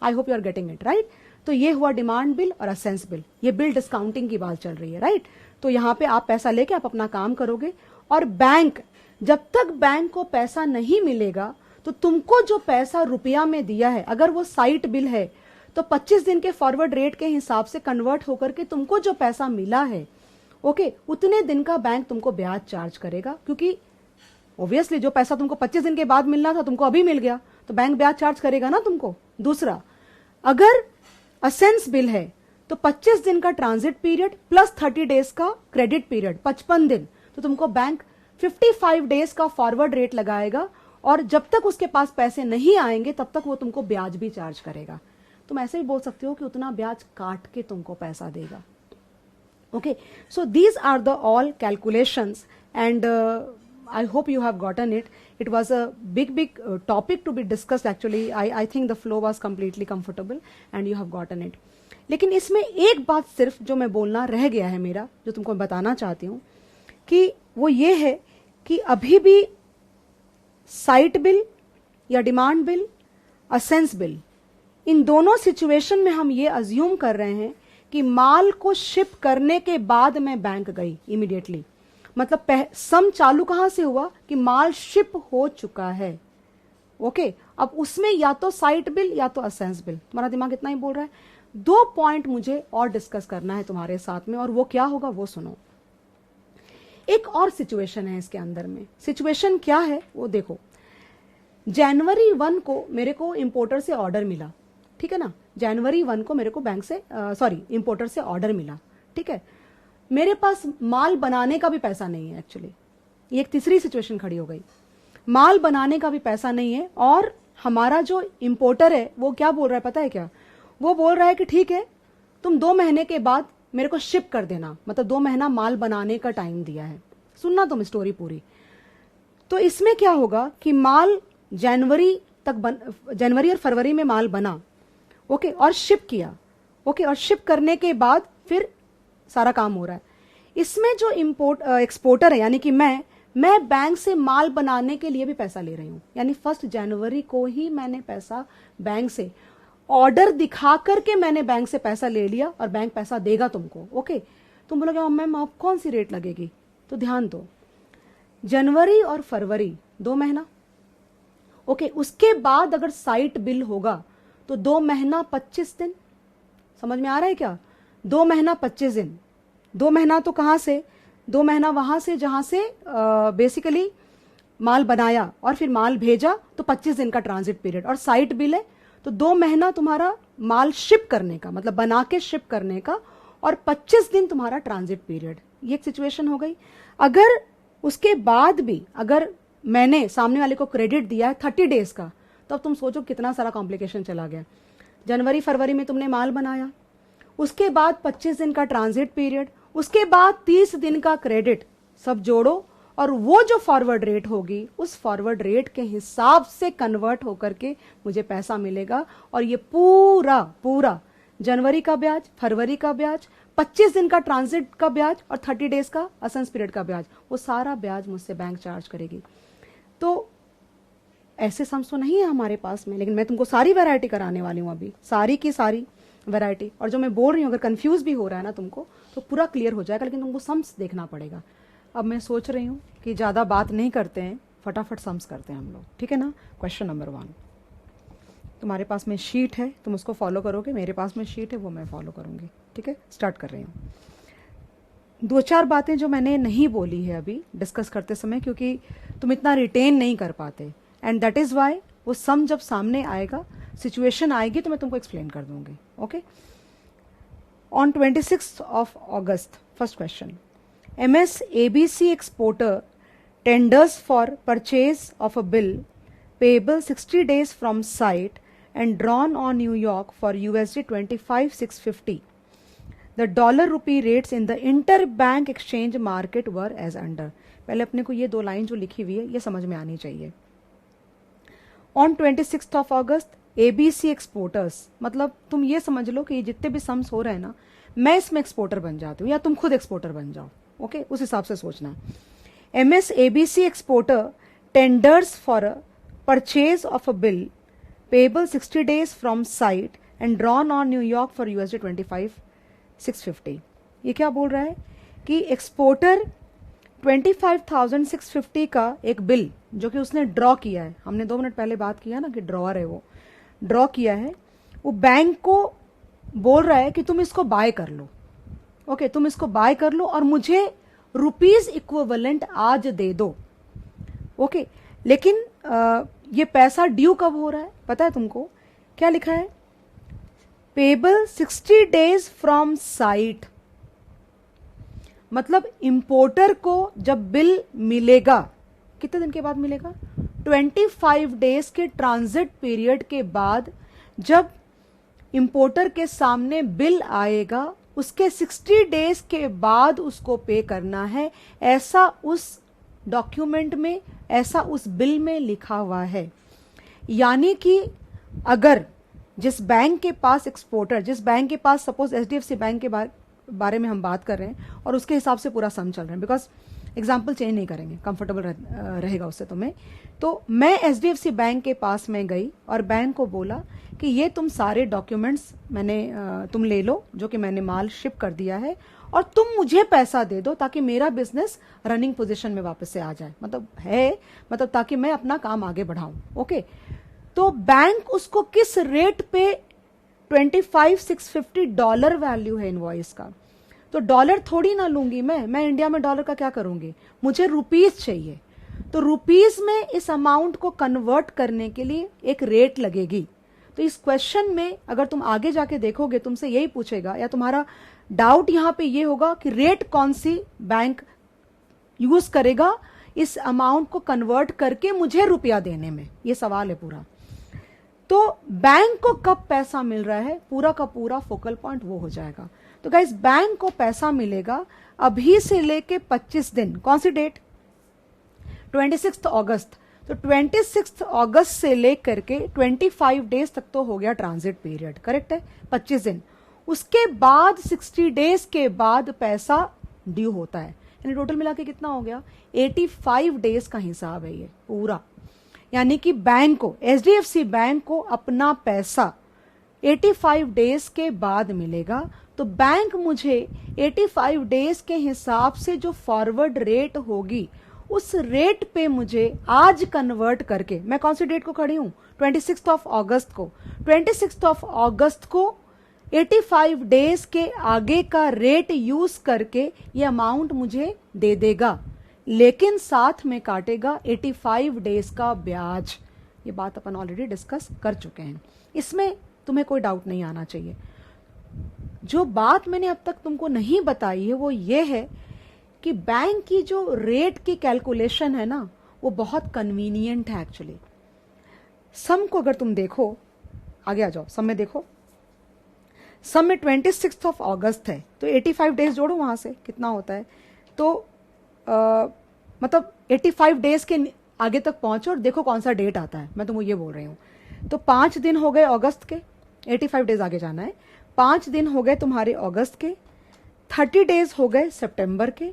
I hope you are getting it, right? तो ये हुआ डिमांड बिल और असेंस बिल। ये बिल डिस्काउंटिंग की बात चल रही है, राइट? तो यहां पे आप पैसा लेके आप अपना काम करोगे, और बैंक, जब तक बैंक को पैसा नहीं मिलेगा तो तुमको जो पैसा रुपया में दिया है, अगर वो साइट बिल है तो 25 दिन के फॉरवर्ड रेट के हिसाब से कन्वर्ट होकर के तुमको जो पैसा मिला है, ओके, उतने दिन का बैंक तुमको ब्याज चार्ज करेगा, क्योंकि ऑब्वियसली जो पैसा तुमको 25 दिन के बाद मिलना था तुमको अभी मिल गया, तो बैंक ब्याज चार्ज करेगा ना तुमको। दूसरा, अगर असेंस बिल है तो 25 दिन का ट्रांजिट पीरियड प्लस 30 डेज का क्रेडिट पीरियड, 55 दिन, तो तुमको बैंक 55 डेज का फॉरवर्ड रेट लगाएगा, और जब तक उसके पास पैसे नहीं आएंगे तब तक वो तुमको ब्याज भी चार्ज करेगा। तुम ऐसे भी बोल सकते हो कि उतना ब्याज काट के तुमको पैसा देगा। Okay, so these are the all calculations, and I hope you have gotten it. It was a big topic to be discussed actually. I think the flow was completely comfortable and you have gotten it. लेकिन इसमें एक बात सिर्फ जो मैं बोलना रह गया है मेरा, जो तुमको बताना चाहती हूँ, कि वो ये है कि अभी भी साइट बिल या डिमांड बिल, असेंस बिल, इन दोनों सिचुएशन में हम ये अज्यूम कर रहे हैं कि माल को शिप करने के बाद मैं बैंक गई इमीडिएटली, मतलब सम चालू कहां से हुआ कि माल शिप हो चुका है। ओके, अब उसमें या तो साइट बिल या तो असेंस बिल। तुम्हारा दिमाग इतना ही बोल रहा है। 2 पॉइंट मुझे और डिस्कस करना है तुम्हारे साथ में, और वो क्या होगा वो सुनो। एक और सिचुएशन है इसके अंदर में। सिचुएशन क्या है वो देखो। जनवरी 1 को मेरे को इंपोर्टर से ऑर्डर मिला, ठीक है ना, जनवरी 1 को मेरे को बैंक से इंपोर्टर से ऑर्डर मिला, ठीक है, मेरे पास माल बनाने का भी पैसा नहीं है एक्चुअली, ये एक तीसरी सिचुएशन खड़ी हो गई, माल बनाने का भी पैसा नहीं है, और हमारा जो इंपोर्टर है वो क्या बोल रहा है पता है क्या, वो बोल रहा है कि ठीक है तुम 2 महीने के बाद मेरे को शिप कर देना, मतलब 2 महीना माल बनाने का टाइम दिया है। सुनना तुम स्टोरी पूरी। तो इसमें क्या होगा कि माल जनवरी और फरवरी में माल बना, ओके, और शिप किया, ओके, और शिप करने के बाद फिर सारा काम हो रहा है। इसमें जो एक्सपोर्टर है यानी कि मैं बैंक से माल बनाने के लिए भी पैसा ले रही हूं, यानी 1 जनवरी को ही मैंने पैसा बैंक से ऑर्डर दिखा करके मैंने बैंक से पैसा ले लिया और बैंक पैसा देगा तुमको, ओके। तुम बोलोगे मैम आप कौन सी रेट लगेगी, तो ध्यान दो, जनवरी और फरवरी 2 महीना, ओके, उसके बाद अगर साइट बिल होगा तो 2 महीना 25 दिन, समझ में आ रहा है क्या, 2 महीना 25 दिन, 2 महीना तो कहां से, 2 महीना वहां से जहां से बेसिकली माल बनाया और फिर माल भेजा, तो 25 दिन का ट्रांजिट पीरियड, और साइट बिल है तो 2 महीना तुम्हारा माल शिप करने का, मतलब बना के शिप करने का, और 25 दिन तुम्हारा ट्रांजिट पीरियड। ये एक सिचुएशन हो गई। अगर उसके बाद भी अगर मैंने सामने वाले को क्रेडिट दिया है 30 डेज का, तो अब तुम सोचो कितना सारा कॉम्प्लिकेशन चला गया। जनवरी फरवरी में तुमने माल बनाया, उसके बाद 25 दिन का ट्रांजिट पीरियड, उसके बाद 30 दिन का क्रेडिट, सब जोड़ो और वो जो फॉरवर्ड रेट होगी उस फॉरवर्ड रेट के हिसाब से कन्वर्ट होकर के मुझे पैसा मिलेगा। और ये पूरा जनवरी का ब्याज, फरवरी का ब्याज, 25 दिन का ट्रांजिट का ब्याज और 30 डेज का असेंस पीरियड का ब्याज, वो सारा ब्याज मुझसे बैंक चार्ज करेगी। तो ऐसे सम्स तो नहीं है हमारे पास में, लेकिन मैं तुमको सारी वैरायटी कराने वाली हूं अभी, सारी की सारी वैरायटी। और जो मैं बोल रही हूं अगर कंफ्यूज भी हो रहा है ना तुमको, तो पूरा क्लियर हो जाएगा, लेकिन तुमको सम्स देखना पड़ेगा। अब मैं सोच रही हूं कि ज्यादा बात नहीं करते हैं, फटाफट सम्स करते हैं हम लोग, ठीक है ना। क्वेश्चन नंबर 1, तुम्हारे पास में शीट है, तुम उसको फॉलो करोगे, मेरे पास में शीट है वो मैं फॉलो करूंगी, ठीक है। स्टार्ट कर रही हूँ। 2-4 बातें जो मैंने नहीं बोली है अभी डिस्कस करते समय, क्योंकि तुम इतना रिटेन नहीं कर पाते, एंड दैट इज वाई वो सम जब सामने आएगा, सिचुएशन आएगी, तो मैं तुमको एक्सप्लेन कर दूंगी, okay. On 26 of August, first question, MS ABC exporter tenders for purchase of a bill payable 60 days from site and drawn on New York for USD 25,650. The dollar rupee rates in the interbank exchange market were as under. पहले अपने को ये 2 line जो लिखी हुई है ये समझ में आनी चाहिए। On 26th of August, ABC exporters, मतलब तुम ये समझ लो कि जितने भी सम्स हो रहे हैं ना, मैं इसमें एक्सपोर्टर बन जाती हूँ या तुम खुद एक्सपोर्टर बन जाओ, ओके, उस हिसाब से सोचना। MS ABC exporter tenders for purchase of a bill payable 60 days from site and drawn on New York for USD 25,650। ये क्या बोल रहा है कि एक्सपोर्टर 25,650 का एक बिल जो कि उसने ड्रॉ किया है, हमने 2 मिनट पहले बात किया ना कि ड्रॉअर है, वो ड्रॉ किया है, वो बैंक को बोल रहा है कि तुम इसको बाय कर लो, ओके, तुम इसको बाय कर लो और मुझे रुपीज इक्विवेलेंट आज दे दो, ओके। लेकिन ये पैसा ड्यू कब हो रहा है पता है तुमको, क्या लिखा है, पेबल 60 days फ्रॉम साइट, मतलब इंपोर्टर को जब बिल मिलेगा कितने दिन के बाद मिलेगा, 25 days के ट्रांजिट पीरियड के बाद जब इंपोर्टर के सामने बिल आएगा उसके 60 days के बाद उसको पे करना है, ऐसा उस डॉक्यूमेंट में, ऐसा उस बिल में लिखा हुआ है। यानी कि अगर जिस बैंक के पास एक्सपोर्टर, जिस बैंक के पास सपोज HDFC बैंक के बारे में हम बात कर रहे हैं और उसके हिसाब से पूरा सम चल रहा है, बिकॉज एग्जाम्पल चेंज नहीं करेंगे, कंफर्टेबल रहेगा उससे तुम्हें। तो मैं HDFC बैंक के पास में गई और बैंक को बोला कि ये तुम सारे डॉक्यूमेंट्स तुम ले लो जो कि मैंने माल शिप कर दिया है, और तुम मुझे पैसा दे दो ताकि मेरा बिजनेस रनिंग पोजीशन में वापस से आ जाए, मतलब ताकि मैं अपना काम आगे बढ़ाऊं, ओके। तो बैंक उसको किस रेट पे, 25,650 डॉलर वैल्यू है इनवॉइस का, तो डॉलर थोड़ी ना लूंगी मैं इंडिया में डॉलर का क्या करूंगी, मुझे रुपीज चाहिए। तो रुपीज में इस अमाउंट को कन्वर्ट करने के लिए एक रेट लगेगी, तो इस क्वेश्चन में अगर तुम आगे जाके देखोगे तुमसे यही पूछेगा, या तुम्हारा डाउट यहां पे ये होगा कि रेट कौन सी बैंक यूज करेगा इस अमाउंट को कन्वर्ट करके मुझे रुपया देने में, ये सवाल है पूरा। तो बैंक को कब पैसा मिल रहा है, पूरा का पूरा फोकल पॉइंट वो हो जाएगा। तो गाइस, बैंक को पैसा मिलेगा अभी से लेके 25 दिन, कौन सी डेट, 26 अगस्त। तो 26 अगस्त से लेकर के 25 डेज तक तो हो गया ट्रांजिट पीरियड, करेक्ट है, 25 दिन। उसके बाद 60 डेज के बाद पैसा ड्यू होता है, यानी टोटल मिला के कितना हो गया, 85 डेज का हिसाब है ये पूरा। यानी कि बैंक को, एचडीएफसी बैंक को अपना पैसा 85 डेज के बाद मिलेगा। तो बैंक मुझे 85 डेज के हिसाब से जो फॉरवर्ड रेट होगी उस रेट पे मुझे आज कन्वर्ट करके, मैं कौन सी डेट को खड़ी हूं, 26 अगस्त को, 26 अगस्त को 85 डेज के आगे का रेट यूज करके ये अमाउंट मुझे दे देगा, लेकिन साथ में काटेगा 85 डेज का ब्याज। ये बात अपन ऑलरेडी डिस्कस कर चुके हैं, इसमें तुम्हें कोई डाउट नहीं आना चाहिए। जो बात मैंने अब तक तुमको नहीं बताई है वो ये है कि बैंक की जो रेट की कैलकुलेशन है ना, वो बहुत कन्वीनियंट है एक्चुअली। सम को अगर तुम देखो, आगे आ जाओ, सम में देखो, सम में 26 अगस्त है, तो 85 डेज जोड़ो वहां से, कितना होता है, तो मतलब 85 डेज के आगे तक पहुंचो और देखो कौन सा डेट आता है, मैं तुमको ये बोल रही हूं। तो 5 दिन हो गए अगस्त के, 85 डेज आगे जाना है, 5 दिन हो गए तुम्हारे अगस्त के, 30 डेज हो गए सितंबर के,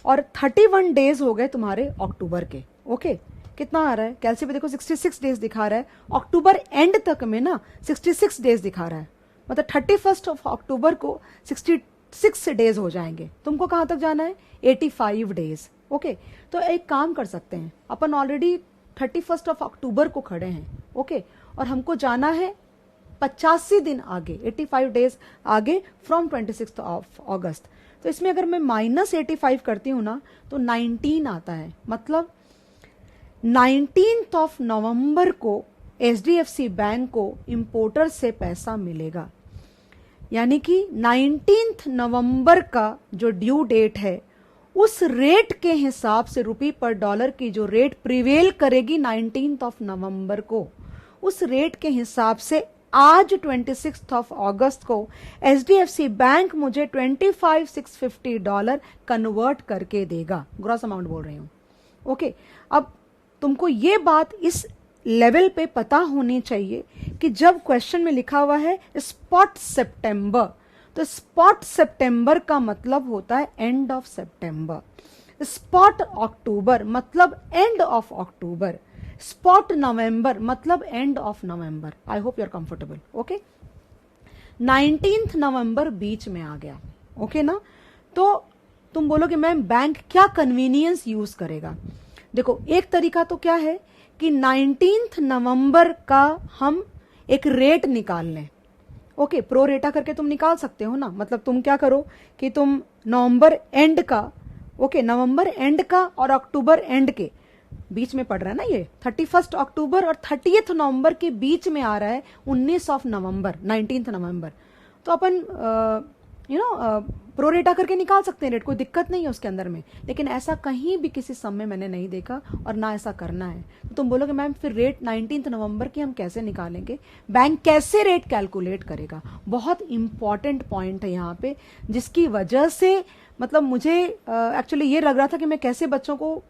और 31 डेज हो गए तुम्हारे अक्टूबर के। ओके, कितना आ रहा है, कैलसी पे देखो 66 डेज दिखा रहा है, अक्टूबर एंड तक में ना 66 डेज दिखा रहा है, मतलब 31 अक्टूबर को 66 डेज हो जाएंगे। तुमको कहां तक जाना है, 85 डेज। ओके, तो एक काम कर सकते हैं, अपन ऑलरेडी 31 अक्टूबर को खड़े हैं, ओके, और हमको जाना है 85 दिन आगे, 85 डेज आगे फ्रॉम 26 अगस्त। तो इसमें अगर मैं -85 करती हूं ना तो 19 आता है, मतलब 19 नवंबर को एचडीएफसी बैंक को इंपोर्टर से पैसा मिलेगा। यानी कि 19 नवंबर का जो ड्यू डेट है उस रेट के हिसाब से रुपये पर डॉलर की जो रेट प्रिवेल करेगी 19 नवंबर को, उस रेट के हिसाब से आज 26 अगस्त को एचडीएफसी बैंक मुझे $25,650 कन्वर्ट करके देगा, ग्रॉस अमाउंट बोल रही हूं। ओके, अब तुमको ये बात इस लेवल पे पता होनी चाहिए कि जब क्वेश्चन में लिखा हुआ है स्पॉट सितंबर, तो स्पॉट सितंबर का मतलब होता है एंड ऑफ सितंबर, स्पॉट अक्टूबर मतलब एंड ऑफ अक्टूबर, स्पॉट नवंबर मतलब एंड ऑफ नवंबर। I hope you are comfortable. Okay, 19 नवंबर बीच में आ गया, ओके ना। तो तुम बोलोगे मैम बैंक क्या कन्वीनियंस यूज करेगा। देखो, एक तरीका तो क्या है कि 19 नवंबर का हम एक रेट निकाल लें, ओके, प्रो रेटा करके तुम निकाल सकते हो ना। मतलब तुम क्या करो कि तुम नवंबर एंड का, ओके, नवंबर एंड का और अक्टूबर एंड के बीच में पड़ रहा है ना, ये 31 अक्टूबर और 30 नवंबर के बीच में आ रहा है 19 नवंबर, 19 नवंबर। तो अपन प्रोरेटा करके निकाल सकते हैं रेट, कोई दिक्कत नहीं है उसके अंदर में। लेकिन ऐसा कहीं भी किसी सम में मैंने नहीं देखा और ना ऐसा करना है। तो तुम बोलोगे मैम फिर रेट 19 नवंबर की हम कैसे निकालेंगे, बैंक कैसे रेट कैलकुलेट करेगा। बहुत इंपॉर्टेंट पॉइंट है यहाँ पे, जिसकी वजह से मतलब मुझे एक्चुअली ये लग रहा था कि मैं कैसे बच्चों को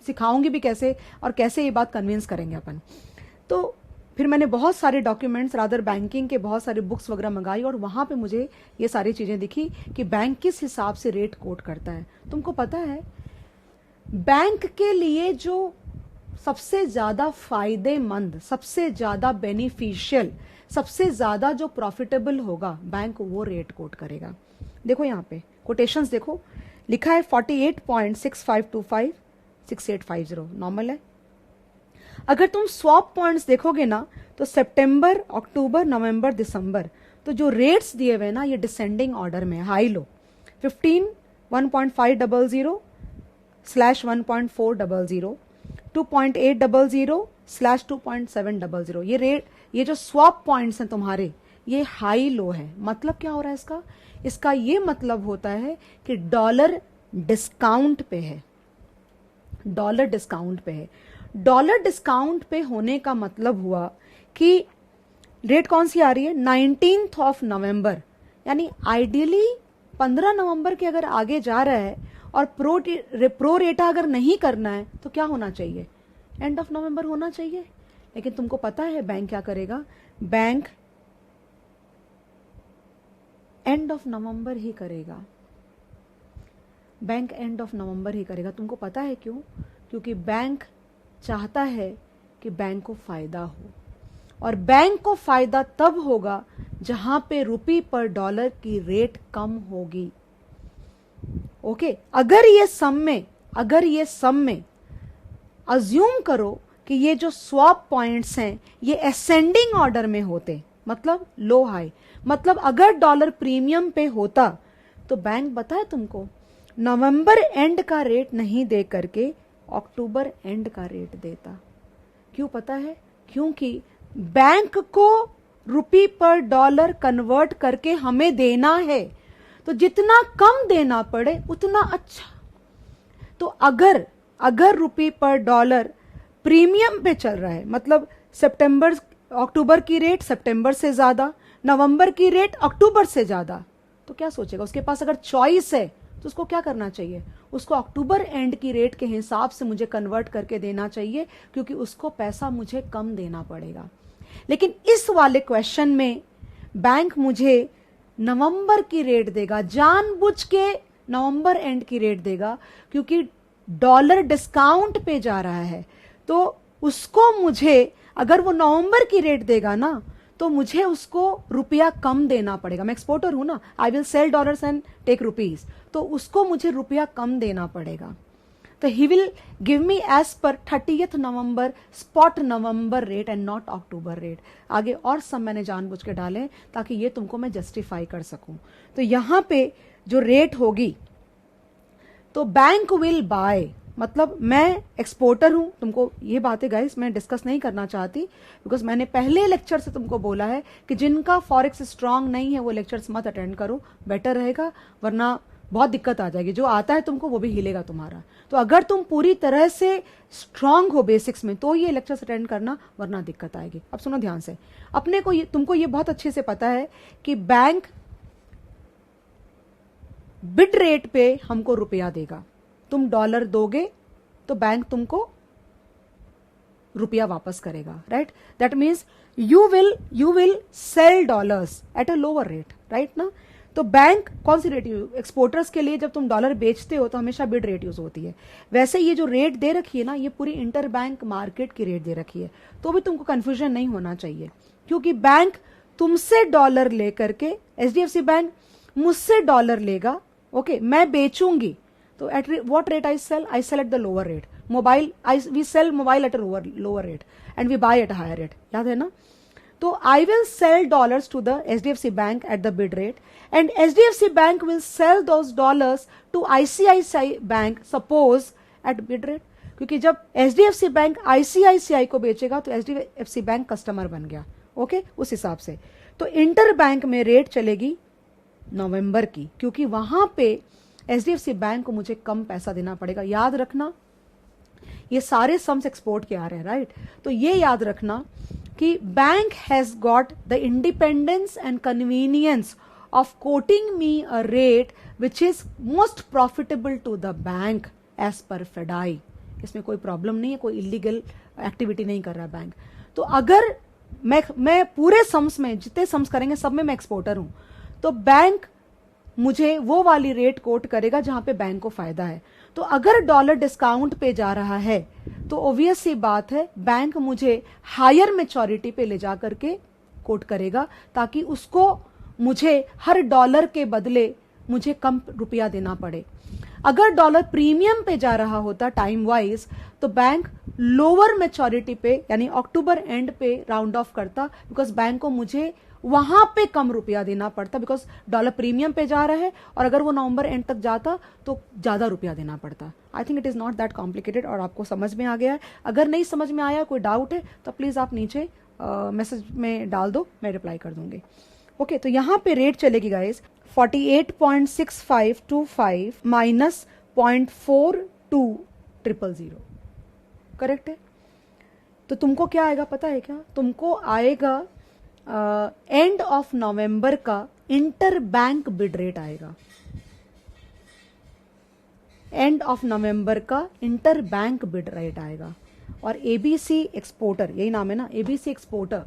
सिखाऊंगी भी कैसे, और कैसे ये बात कन्विंस करेंगे अपन। तो फिर मैंने बहुत सारे डॉक्यूमेंट्स, रादर बैंकिंग के बहुत सारे बुक्स वगैरह मंगाई, और वहां पे मुझे ये सारी चीजें दिखी कि बैंक किस हिसाब से रेट कोट करता है। तुमको पता है बैंक के लिए जो सबसे ज्यादा फायदेमंद, सबसे ज्यादा बेनिफिशियल, सबसे ज्यादा जो प्रॉफिटेबल होगा, बैंक वो रेट कोट करेगा। देखो यहाँ पे कोटेशंस देखो, लिखा है 48.6525 6850 नॉर्मल है। अगर तुम स्वैप पॉइंट्स देखोगे ना तो सितंबर, अक्टूबर, नवंबर, दिसंबर, तो जो रेट्स दिए हुए ना ये डिसेंडिंग ऑर्डर में, हाई लो, 15 1.500 / 1.400, 2.800/2.700 ये रेट, ये जो स्वैप पॉइंट्स हैं तुम्हारे, ये हाई लो है। मतलब क्या हो रहा है इसका? इसका ये मतलब होता है कि डॉलर डिस्काउंट पे है, डॉलर डिस्काउंट पे है। डॉलर डिस्काउंट पे होने का मतलब हुआ कि रेट कौन सी आ रही है? 19 नवंबर, यानी आइडियली 15 नवंबर के अगर आगे जा रहा है और प्रो रेटा अगर नहीं करना है तो क्या होना चाहिए? एंड ऑफ नवंबर होना चाहिए। लेकिन तुमको पता है बैंक क्या करेगा? बैंक एंड ऑफ नवंबर ही करेगा, बैंक एंड ऑफ नवंबर ही करेगा। तुमको पता है क्यों? क्योंकि बैंक चाहता है कि बैंक को फायदा हो, और बैंक को फायदा तब होगा जहां पे रुपी पर डॉलर की रेट कम होगी। ओके, अगर ये सम में अज्यूम करो कि ये जो स्वैप पॉइंट्स हैं ये असेंडिंग ऑर्डर में होते, मतलब लो हाई, मतलब अगर डॉलर प्रीमियम पे होता तो बैंक बताए तुमको नवंबर एंड का रेट नहीं दे करके अक्टूबर एंड का रेट देता। क्यों पता है? क्योंकि बैंक को रुपी पर डॉलर कन्वर्ट करके हमें देना है, तो जितना कम देना पड़े उतना अच्छा। तो अगर रुपी पर डॉलर प्रीमियम पे चल रहा है, मतलब अक्टूबर की रेट सितंबर से ज्यादा, नवंबर की रेट अक्टूबर से ज्यादा, तो क्या सोचेगा? उसके पास अगर चॉइस है तो उसको क्या करना चाहिए? उसको अक्टूबर एंड की रेट के हिसाब से मुझे कन्वर्ट करके देना चाहिए, क्योंकि उसको पैसा मुझे कम देना पड़ेगा। लेकिन इस वाले क्वेश्चन में बैंक मुझे नवंबर की रेट देगा, जानबूझ के नवंबर एंड की रेट देगा, क्योंकि डॉलर डिस्काउंट पे जा रहा है। तो उसको मुझे, अगर वो नवंबर की रेट देगा ना, तो मुझे उसको रुपया कम देना पड़ेगा। मैं एक्सपोर्टर हूं ना, I will sell dollars and take rupees, तो उसको मुझे रुपया कम देना पड़ेगा। तो he will give me as per 30 नवंबर स्पॉट नवंबर रेट एंड नॉट अक्टूबर रेट। आगे और सब मैंने जानबूझ के डाले ताकि ये तुमको मैं जस्टिफाई कर सकूं। तो यहां पे जो रेट होगी, तो बैंक विल बाय, मतलब मैं एक्सपोर्टर हूं। तुमको ये बातें गाइस मैं डिस्कस नहीं करना चाहती, बिकॉज मैंने पहले लेक्चर से तुमको बोला है कि जिनका फॉरेक्स स्ट्रांग नहीं है वो लेक्चर्स मत अटेंड करो, बेटर रहेगा, वरना बहुत दिक्कत आ जाएगी। जो आता है तुमको वो भी हिलेगा तुम्हारा। तो अगर तुम पूरी तरह से स्ट्रांग हो बेसिक्स में तो ये लेक्चर्स अटेंड करना, वरना दिक्कत आएगी। अब सुनो ध्यान से, अपने को तुमको ये बहुत अच्छे से पता है कि बैंक बिड रेट पे हमको रुपया देगा। तुम डॉलर दोगे तो बैंक तुमको रुपया वापस करेगा, right? That means you will sell dollars at a lower rate, right ना? तो बैंक कौन सी रेट यूज, एक्सपोर्टर्स के लिए जब तुम डॉलर बेचते हो तो हमेशा बिड रेट यूज होती है। वैसे ये जो रेट दे रखी है ना, ये पूरी इंटर बैंक मार्केट की रेट दे रखी है। तो भी तुमको कंफ्यूजन नहीं होना चाहिए, क्योंकि बैंक तुमसे डॉलर लेकर के, एचडीएफसी बैंक मुझसे डॉलर लेगा, ओके, मैं बेचूंगी तो at what rate I sell at the lower rate. Mobile we sell mobile at a lower rate and we buy at higher rate, याद है ना? तो I will sell dollars to the HDFC bank at the bid rate and HDFC bank will sell those dollars to ICICI bank suppose at bid rate. क्योंकि जब HDFC bank ICICI को बेचेगा तो HDFC bank customer बन गया, okay, उस हिसाब से। तो इंटर बैंक में रेट चलेगी नवंबर की, क्योंकि वहां पे एचडीएफसी बैंक को मुझे कम पैसा देना पड़ेगा। याद रखना, ये सारे सम्स एक्सपोर्ट के आ रहे हैं, राइट? तो ये याद रखना कि bank has got the independence and convenience of quoting me a rate which is most profitable to the bank as per FEDAI. इसमें कोई प्रॉब्लम नहीं है, कोई इलीगल एक्टिविटी नहीं कर रहा बैंक। तो अगर मैं पूरे सम्स में, जितने सम्स करेंगे सब में मैं एक्सपोर्टर हूं, तो बैंक मुझे वो वाली रेट कोट करेगा जहां पे बैंक को फायदा है। तो अगर डॉलर डिस्काउंट पे जा रहा है तो ऑब्वियस सी बात है बैंक मुझे हायर मैच्योरिटी पे ले जा करके कोट करेगा, ताकि उसको मुझे हर डॉलर के बदले मुझे कम रुपया देना पड़े। अगर डॉलर प्रीमियम पे जा रहा होता टाइम वाइज तो बैंक लोअर मैच्योरिटी पे यानी अक्टूबर एंड पे राउंड ऑफ करता, बिकॉज बैंक को मुझे वहां पे कम रुपया देना पड़ता, बिकॉज डॉलर प्रीमियम पे जा रहा है, और अगर वो नवंबर एंड तक जाता तो ज्यादा रुपया देना पड़ता। I think it is not that complicated और आपको समझ में आ गया है। अगर नहीं समझ में आया, कोई डाउट है तो प्लीज आप नीचे मैसेज में डाल दो, मैं रिप्लाई कर दूंगी। ओके, तो यहां पे रेट चलेगी गाइस 48.6525 माइनस 0.4200, करेक्ट है। तो तुमको क्या आएगा पता है क्या? तुमको आएगा एंड ऑफ नवंबर का इंटर बैंक बिड रेट आएगा, एंड ऑफ नवंबर का इंटर बैंक बिड रेट आएगा। और एबीसी एक्सपोर्टर, यही नाम है ना, एबीसी एक्सपोर्टर,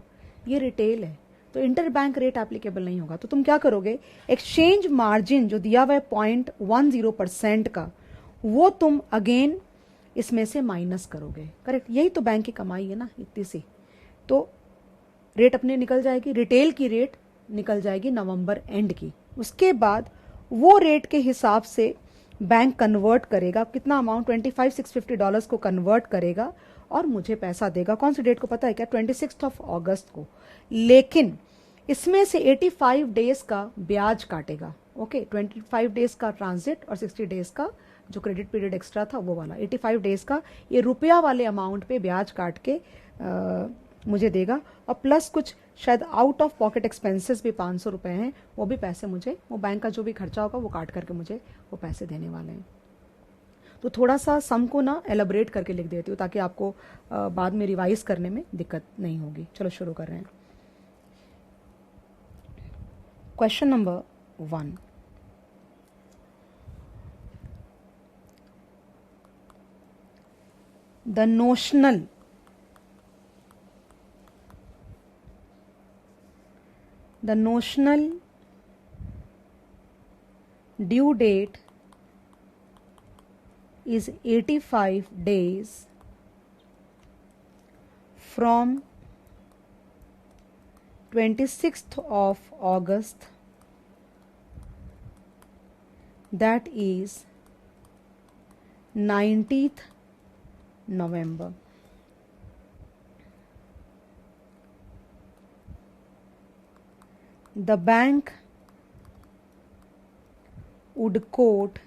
ये रिटेल है, तो इंटर बैंक रेट एप्लीकेबल नहीं होगा। तो तुम क्या करोगे, एक्सचेंज मार्जिन जो दिया हुआ है 0.10% का, वो तुम अगेन इसमें से माइनस करोगे, करेक्ट। यही तो बैंक की कमाई है ना, इतनी सी। तो रेट अपने निकल जाएगी, रिटेल की रेट निकल जाएगी नवंबर एंड की। उसके बाद वो रेट के हिसाब से बैंक कन्वर्ट करेगा, कितना अमाउंट, $25,650 को कन्वर्ट करेगा और मुझे पैसा देगा। कौन सी डेट को पता है क्या? 26 अगस्त को। लेकिन इसमें से 85 डेज का ब्याज काटेगा। ओके, 25 डेज का ट्रांजिट और 60 डेज का जो क्रेडिट पीरियड एक्स्ट्रा था वो वाला, 85 डेज का ये रुपया वाले अमाउंट पे ब्याज काट के मुझे देगा। और प्लस कुछ शायद आउट ऑफ पॉकेट एक्सपेंसेस भी 500 रुपए हैं, वो भी पैसे मुझे, वो बैंक का जो भी खर्चा होगा वो काट करके मुझे वो पैसे देने वाले हैं। तो थोड़ा सा सम को ना एलैबोरेट करके लिख देती हूँ ताकि आपको बाद में रिवाइज करने में दिक्कत नहीं होगी। चलो शुरू कर रहे हैं। Question number 1, the notional due date is 85 days from 26th of August, that is 19th November. The bank would quote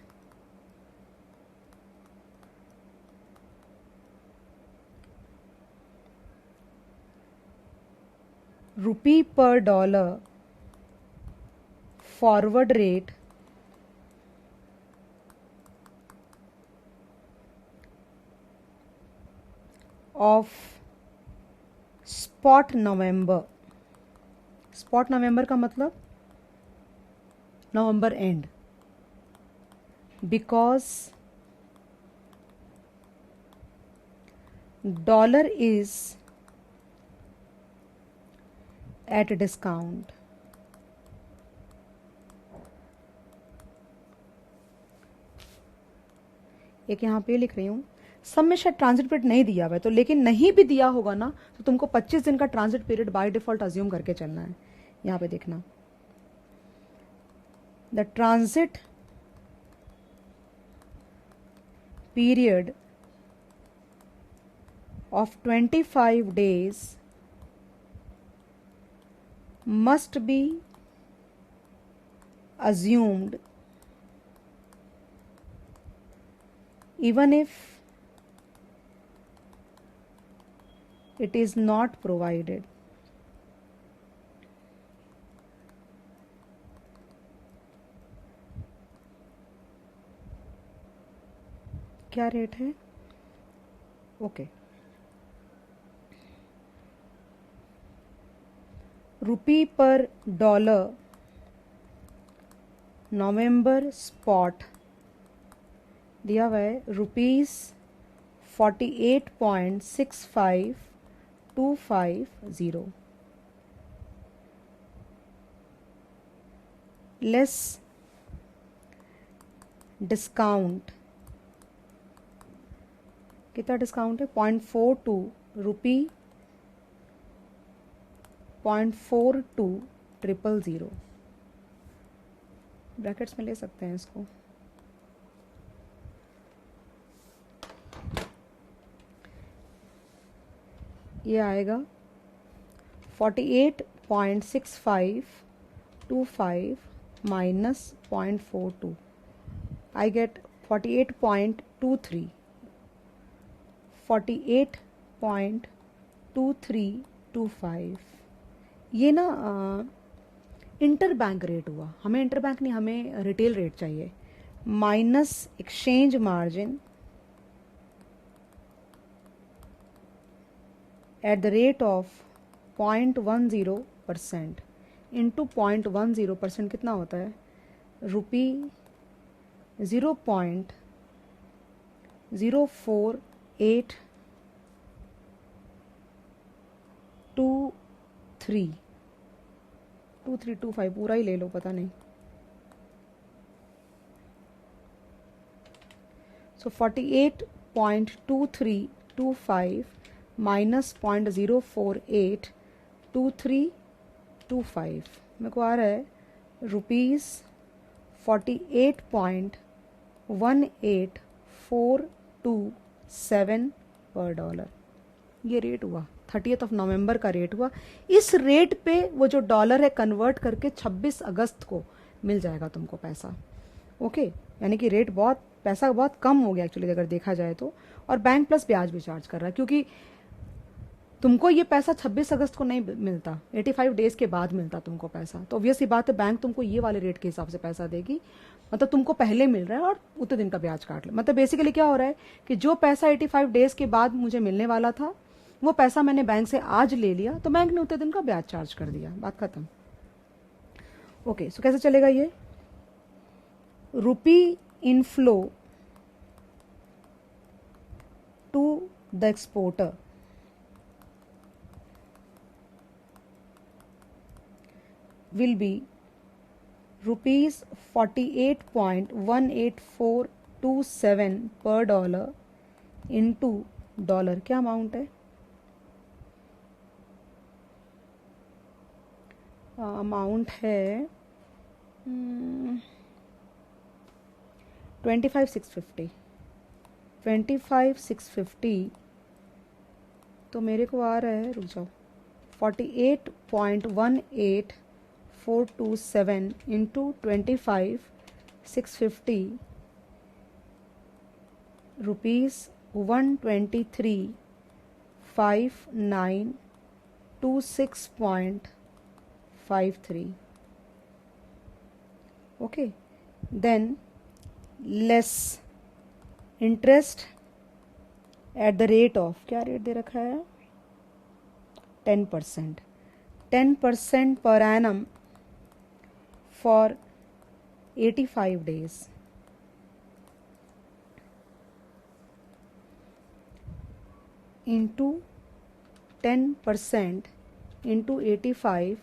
rupee per dollar forward rate of spot November। Spot November का मतलब November end, because dollar is at discount. एक यहां पे लिख रही हूं, सब में शायद ट्रांजिट पीरियड नहीं दिया हुआ है, तो लेकिन नहीं भी दिया होगा ना तो तुमको 25 दिन का transit period by default assume करके चलना है। यहां पे देखना, the transit period of 25 days must be assumed even if it is not provided। क्या रेट है? ओके, रुपी पर डॉलर नवंबर स्पॉट दिया हुआ है ₹48.65250, लेस डिस्काउंट। कितना डिस्काउंट है? 0.42 रुपी, 0.4200, ब्रैकेट्स में ले सकते हैं इसको। ये आएगा 48.6525 minus 0.42. I get 48.23. 48.2325. ये ना इंटर बैंक रेट हुआ, हमें इंटर बैंक नहीं, हमें रिटेल रेट चाहिए, minus exchange margin eight the rate of 0.10% into 0.10% कितना होता है, रुपी 0.04823 पूरा ही ले लो, पता नहीं। सो 48.2325 माइनस 0.0482325 मेरे को आ रहा है ₹48.18427 पर डॉलर। ये रेट हुआ 30 नवंबर का रेट हुआ। इस रेट पे वो जो डॉलर है कन्वर्ट करके 26 अगस्त को मिल जाएगा तुमको पैसा। ओके, यानी कि रेट बहुत, पैसा बहुत कम हो गया एक्चुअली अगर देखा जाए तो। और बैंक प्लस ब्याज भी चार्ज कर रहा है, क्योंकि तुमको ये पैसा 26 अगस्त को नहीं मिलता, 85 डेज के बाद मिलता तुमको पैसा। तो ऑब्वियस ही बात है बैंक तुमको ये वाले रेट के हिसाब से पैसा देगी, मतलब तुमको पहले मिल रहा है और उतने दिन का ब्याज काट ले। मतलब बेसिकली क्या हो रहा है कि जो पैसा 85 डेज के बाद मुझे मिलने वाला था वो पैसा मैंने बैंक से आज ले लिया, तो बैंक ने उतने दिन का ब्याज चार्ज कर दिया, बात खत्म। ओके, सो कैसे चलेगा ये, rupee inflow to the exporter will be rupees 48.18427 per dollar into dollar, क्या अमाउंट है, अमाउंट है 25,650 तो मेरे को आ रहा है, रुक जाओ, 48.18427 into 25,650 ₹123,596.53 okay. Than less interest eight the rate of, क्या रेट दे रखा है, 10%, 10% per annum for 85 days into 10% into 85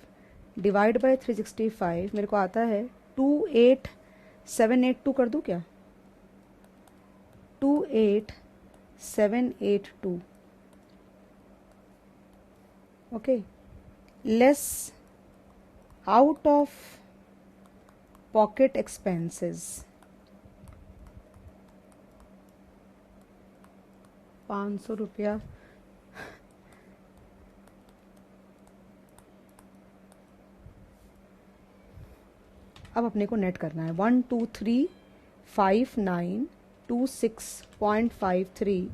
divide by 365 मेरे को आता है 28782 कर दूं क्या, 28782 okay. Less out of pocket expenses 500 रुपया, अब अपने को नेट करना है 1235926.53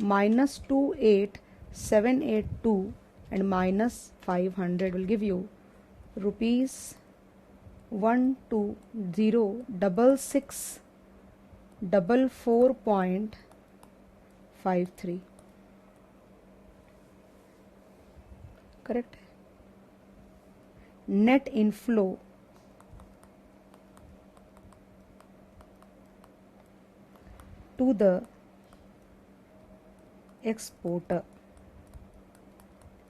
minus 28782 and minus 500 will give you ₹1206644.53 correct. Net inflow to the exporter,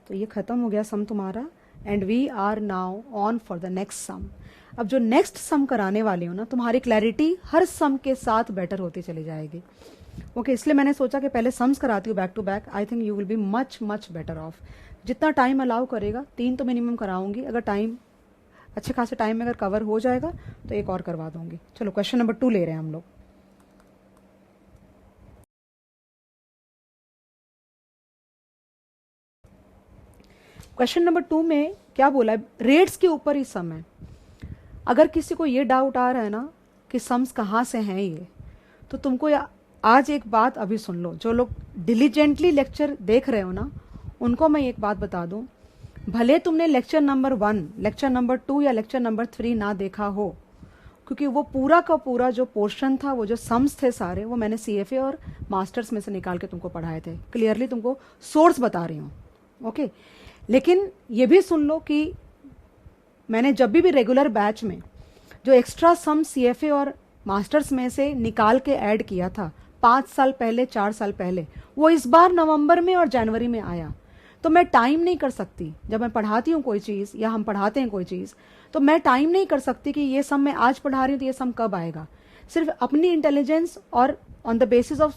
तो ये खत्म हो गया सम तुम्हारा, and we are now on for the next sum. अब जो नेक्स्ट सम कराने वाली हूँ ना, तुम्हारी क्लैरिटी हर सम के साथ बेटर होती चली जाएगी। ओके, इसलिए मैंने सोचा कि पहले सम्स कराती हूँ back to back, I think you will be much much better off. जितना टाइम अलाउ करेगा, 3 तो मिनिमम कराऊंगी, अगर टाइम अच्छे खासे टाइम में अगर कवर हो जाएगा तो एक और करवा दूंगी। चलो क्वेश्चन नंबर 2 ले रहे हैं हम लोग। क्वेश्चन नंबर 2 में क्या बोला है, रेट्स के ऊपर ही सम है। अगर किसी को ये डाउट आ रहा है ना कि सम्स कहाँ से हैं ये, तो तुमको आज एक बात अभी सुन लो। जो लोग डिलीजेंटली लेक्चर देख रहे हो ना, उनको मैं एक बात बता दूं, भले तुमने लेक्चर नंबर 1, लेक्चर नंबर 2 या लेक्चर नंबर 3 ना देखा हो, क्योंकि वो पूरा का पूरा जो पोर्शन था, वो जो सम्स थे सारे, वो मैंने CFA और मास्टर्स में से निकाल के तुमको पढ़ाए थे। क्लियरली तुमको सोर्स बता रही हूँ, ओके। लेकिन ये भी सुन लो कि मैंने जब भी रेगुलर बैच में जो एक्स्ट्रा सम CFA और मास्टर्स में से निकाल के ऐड किया था 5 साल पहले, 4 साल पहले, वो इस बार नवंबर में और जनवरी में आया। तो मैं टाइम नहीं कर सकती, जब मैं पढ़ाती हूँ कोई चीज या हम पढ़ाते हैं कोई चीज, तो मैं टाइम नहीं कर सकती कि ये सम मैं आज पढ़ा रही हूँ तो ये सम कब आएगा। सिर्फ अपनी इंटेलिजेंस और on the basis of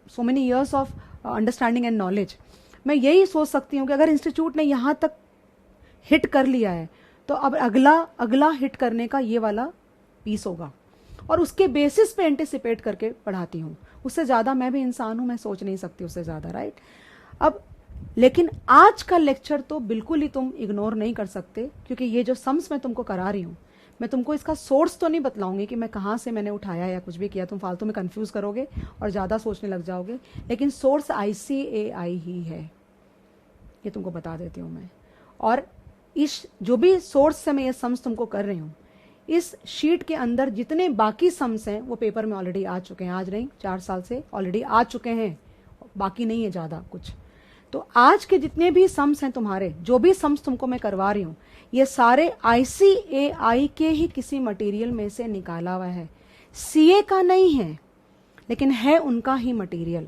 so many years of understanding and knowledge, मैं यही सोच सकती हूँ कि अगर इंस्टीट्यूट ने यहाँ तक हिट कर लिया है, तो अब अगला हिट करने का ये वाला पीस होगा, और उसके बेसिस पे एंटिसिपेट करके पढ़ाती हूँ। उससे ज्यादा मैं भी इंसान हूं, मैं सोच नहीं सकती उससे ज्यादा, राइट। अब लेकिन आज का लेक्चर तो बिल्कुल ही तुम इग्नोर नहीं कर सकते, क्योंकि ये जो सम्स मैं तुमको करा रही हूँ, मैं तुमको इसका सोर्स तो नहीं बतलाऊंगी कि मैं कहाँ से मैंने उठाया या कुछ भी किया, तुम फालतू में कंफ्यूज करोगे और ज्यादा सोचने लग जाओगे। लेकिन सोर्स ICAI ही है, ये तुमको बता देती हूँ मैं। और इस जो भी सोर्स से मैं ये सम्स तुमको कर रही हूँ, इस शीट के अंदर जितने बाकी सम्स हैं वो पेपर में ऑलरेडी आ चुके हैं। आज नहीं, 4 साल से ऑलरेडी आ चुके हैं, बाकी नहीं है ज्यादा कुछ। तो आज के जितने भी सम्स हैं तुम्हारे, जो भी सम्स तुमको मैं करवा रही हूँ, ये सारे ICAI के ही किसी मटेरियल में से निकाला हुआ है, CA का नहीं है, लेकिन है उनका ही मटेरियल।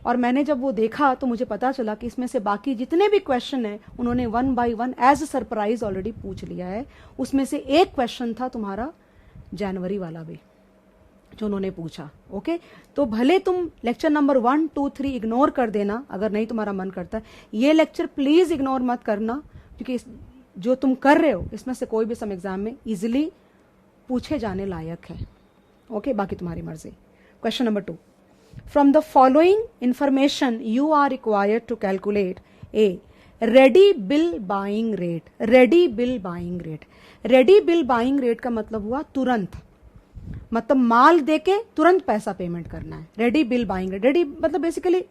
और मैंने जब वो देखा तो मुझे पता चला कि इसमें से बाकी जितने भी क्वेश्चन हैं उन्होंने 1 by 1 as a surprise already पूछ लिया है। उसमें से एक क्वेश्चन था तुम्हारा जनवरी वाला भी जो उन्होंने पूछा, ओके। तो भले तुम लेक्चर नंबर 1, 2, 3 इग्नोर कर देना अगर नहीं तुम्हारा मन करता, ये लेक्चर प्लीज इग्नोर मत करना, क्योंकि जो तुम कर रहे हो इसमें से कोई भी सम एग्जाम में इजिली पूछे जाने लायक है, ओके। बाकी तुम्हारी मर्जी। Question number 2, from the following information you are required to calculate a ready bill buying rate। ready bill buying rate, ready bill buying rate का मतलब हुआ तुरंत, मतलब माल देके तुरंत पैसा पेमेंट करना है। Ready bill buying rate, ready मतलब बेसिकली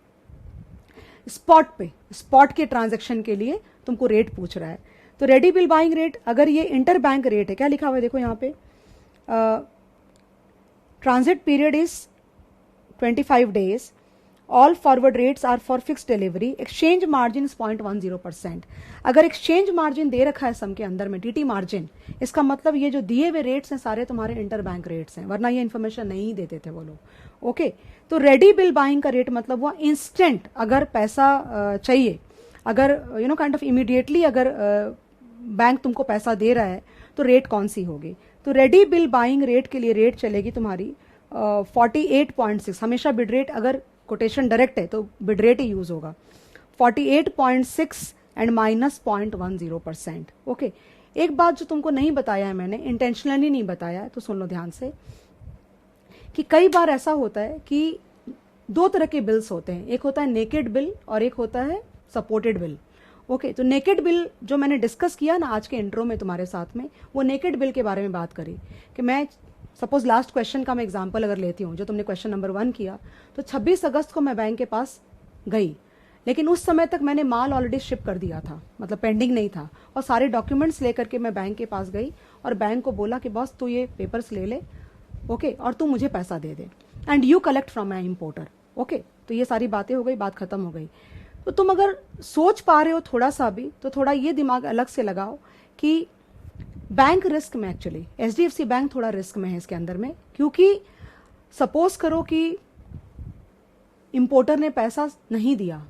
स्पॉट पे, स्पॉट के ट्रांजैक्शन के लिए तुमको रेट पूछ रहा है। तो रेडी बिल बाइंग रेट, अगर ये इंटर बैंक रेट है, क्या लिखा हुआ है देखो यहाँ पे, transit period is 25 days, all forward rates are for fixed delivery, exchange margin is 0.10%। अगर एक्सचेंज मार्जिन दे रखा है सम के अंदर में, TT मार्जिन, इसका मतलब ये जो दिए हुए रेट्स हैं सारे तुम्हारे इंटर बैंक रेट्स हैं, वरना ये इन्फॉर्मेशन नहीं देते थे वो लोग, ओके। तो रेडी बिल बाइंग का रेट मतलब हुआ इंस्टेंट, अगर पैसा चाहिए, अगर काइंड ऑफ इमीडिएटली अगर बैंक तुमको पैसा दे रहा है तो रेट कौन सी होगी। तो रेडी बिल बाइंग रेट के लिए रेट चलेगी तुम्हारी 48.6, हमेशा बिड रेट, अगर कोटेशन डायरेक्ट है तो बिड रेट ही यूज होगा, 48.6 एंड माइनस 0.10%, ओके। एक बात जो तुमको नहीं बताया है मैंने, इंटेंशनली नहीं बताया है, तो सुन लो ध्यान से, कि कई बार ऐसा होता है कि 2 तरह के बिल्स होते हैं, एक होता है नेकेड बिल और एक होता है सपोर्टेड बिल, ओके। तो नेकेड बिल जो मैंने डिस्कस किया ना आज के इंट्रो में तुम्हारे साथ में, वो नेकेड बिल के बारे में बात करी कि मैं सपोज लास्ट क्वेश्चन का मैं एग्जांपल अगर लेती हूँ, जो तुमने क्वेश्चन नंबर 1 किया, तो 26 अगस्त को मैं बैंक के पास गई, लेकिन उस समय तक मैंने माल ऑलरेडी शिप कर दिया था, मतलब पेंडिंग नहीं था, और सारे डॉक्यूमेंट्स लेकर के मैं बैंक के पास गई और बैंक को बोला कि बॉस तू ये पेपर्स ले ले, ओके, और तू मुझे पैसा दे दे, and you collect from my importer, okay. तो ये सारी बातें हो गई, बात खत्म हो गई। तो तुम अगर सोच पा रहे हो थोड़ा सा भी, तो थोड़ा ये दिमाग अलग से लगाओ कि बैंक रिस्क में, एक्चुअली HDFC बैंक थोड़ा रिस्क में है इसके अंदर में, क्योंकि सपोज करो कि इंपोर्टर ने पैसा नहीं दिया,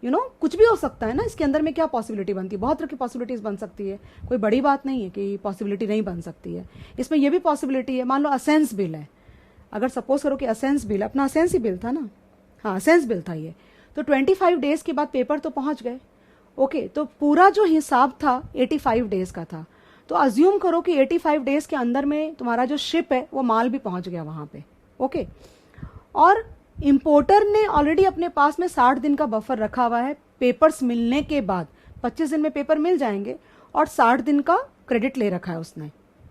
कुछ भी हो सकता है ना, इसके अंदर में क्या पॉसिबिलिटी बनती है, बहुत तरह की पॉसिबिलिटीज बन सकती है, कोई बड़ी बात नहीं है कि पॉसिबिलिटी नहीं बन सकती है। इसमें यह भी पॉसिबिलिटी है, मान लो असेंस बिल है, अगर सपोज करो कि असेंस बिल, अपना असेंस ही बिल था ना, हाँ असेंस बिल था ये, तो 25 डेज के बाद पेपर तो पहुंच गए, ओके। तो पूरा जो हिसाब था 85 डेज का था, तो अज्यूम करो कि 85 डेज के अंदर में तुम्हारा जो शिप है वो माल भी पहुंच गया वहां पे, ओके। और इंपोर्टर ने ऑलरेडी अपने पास में 60 दिन का बफर रखा हुआ है पेपर्स मिलने के बाद, 25 दिन में पेपर मिल जाएंगे और 60 दिन का क्रेडिट ले रखा है उसने,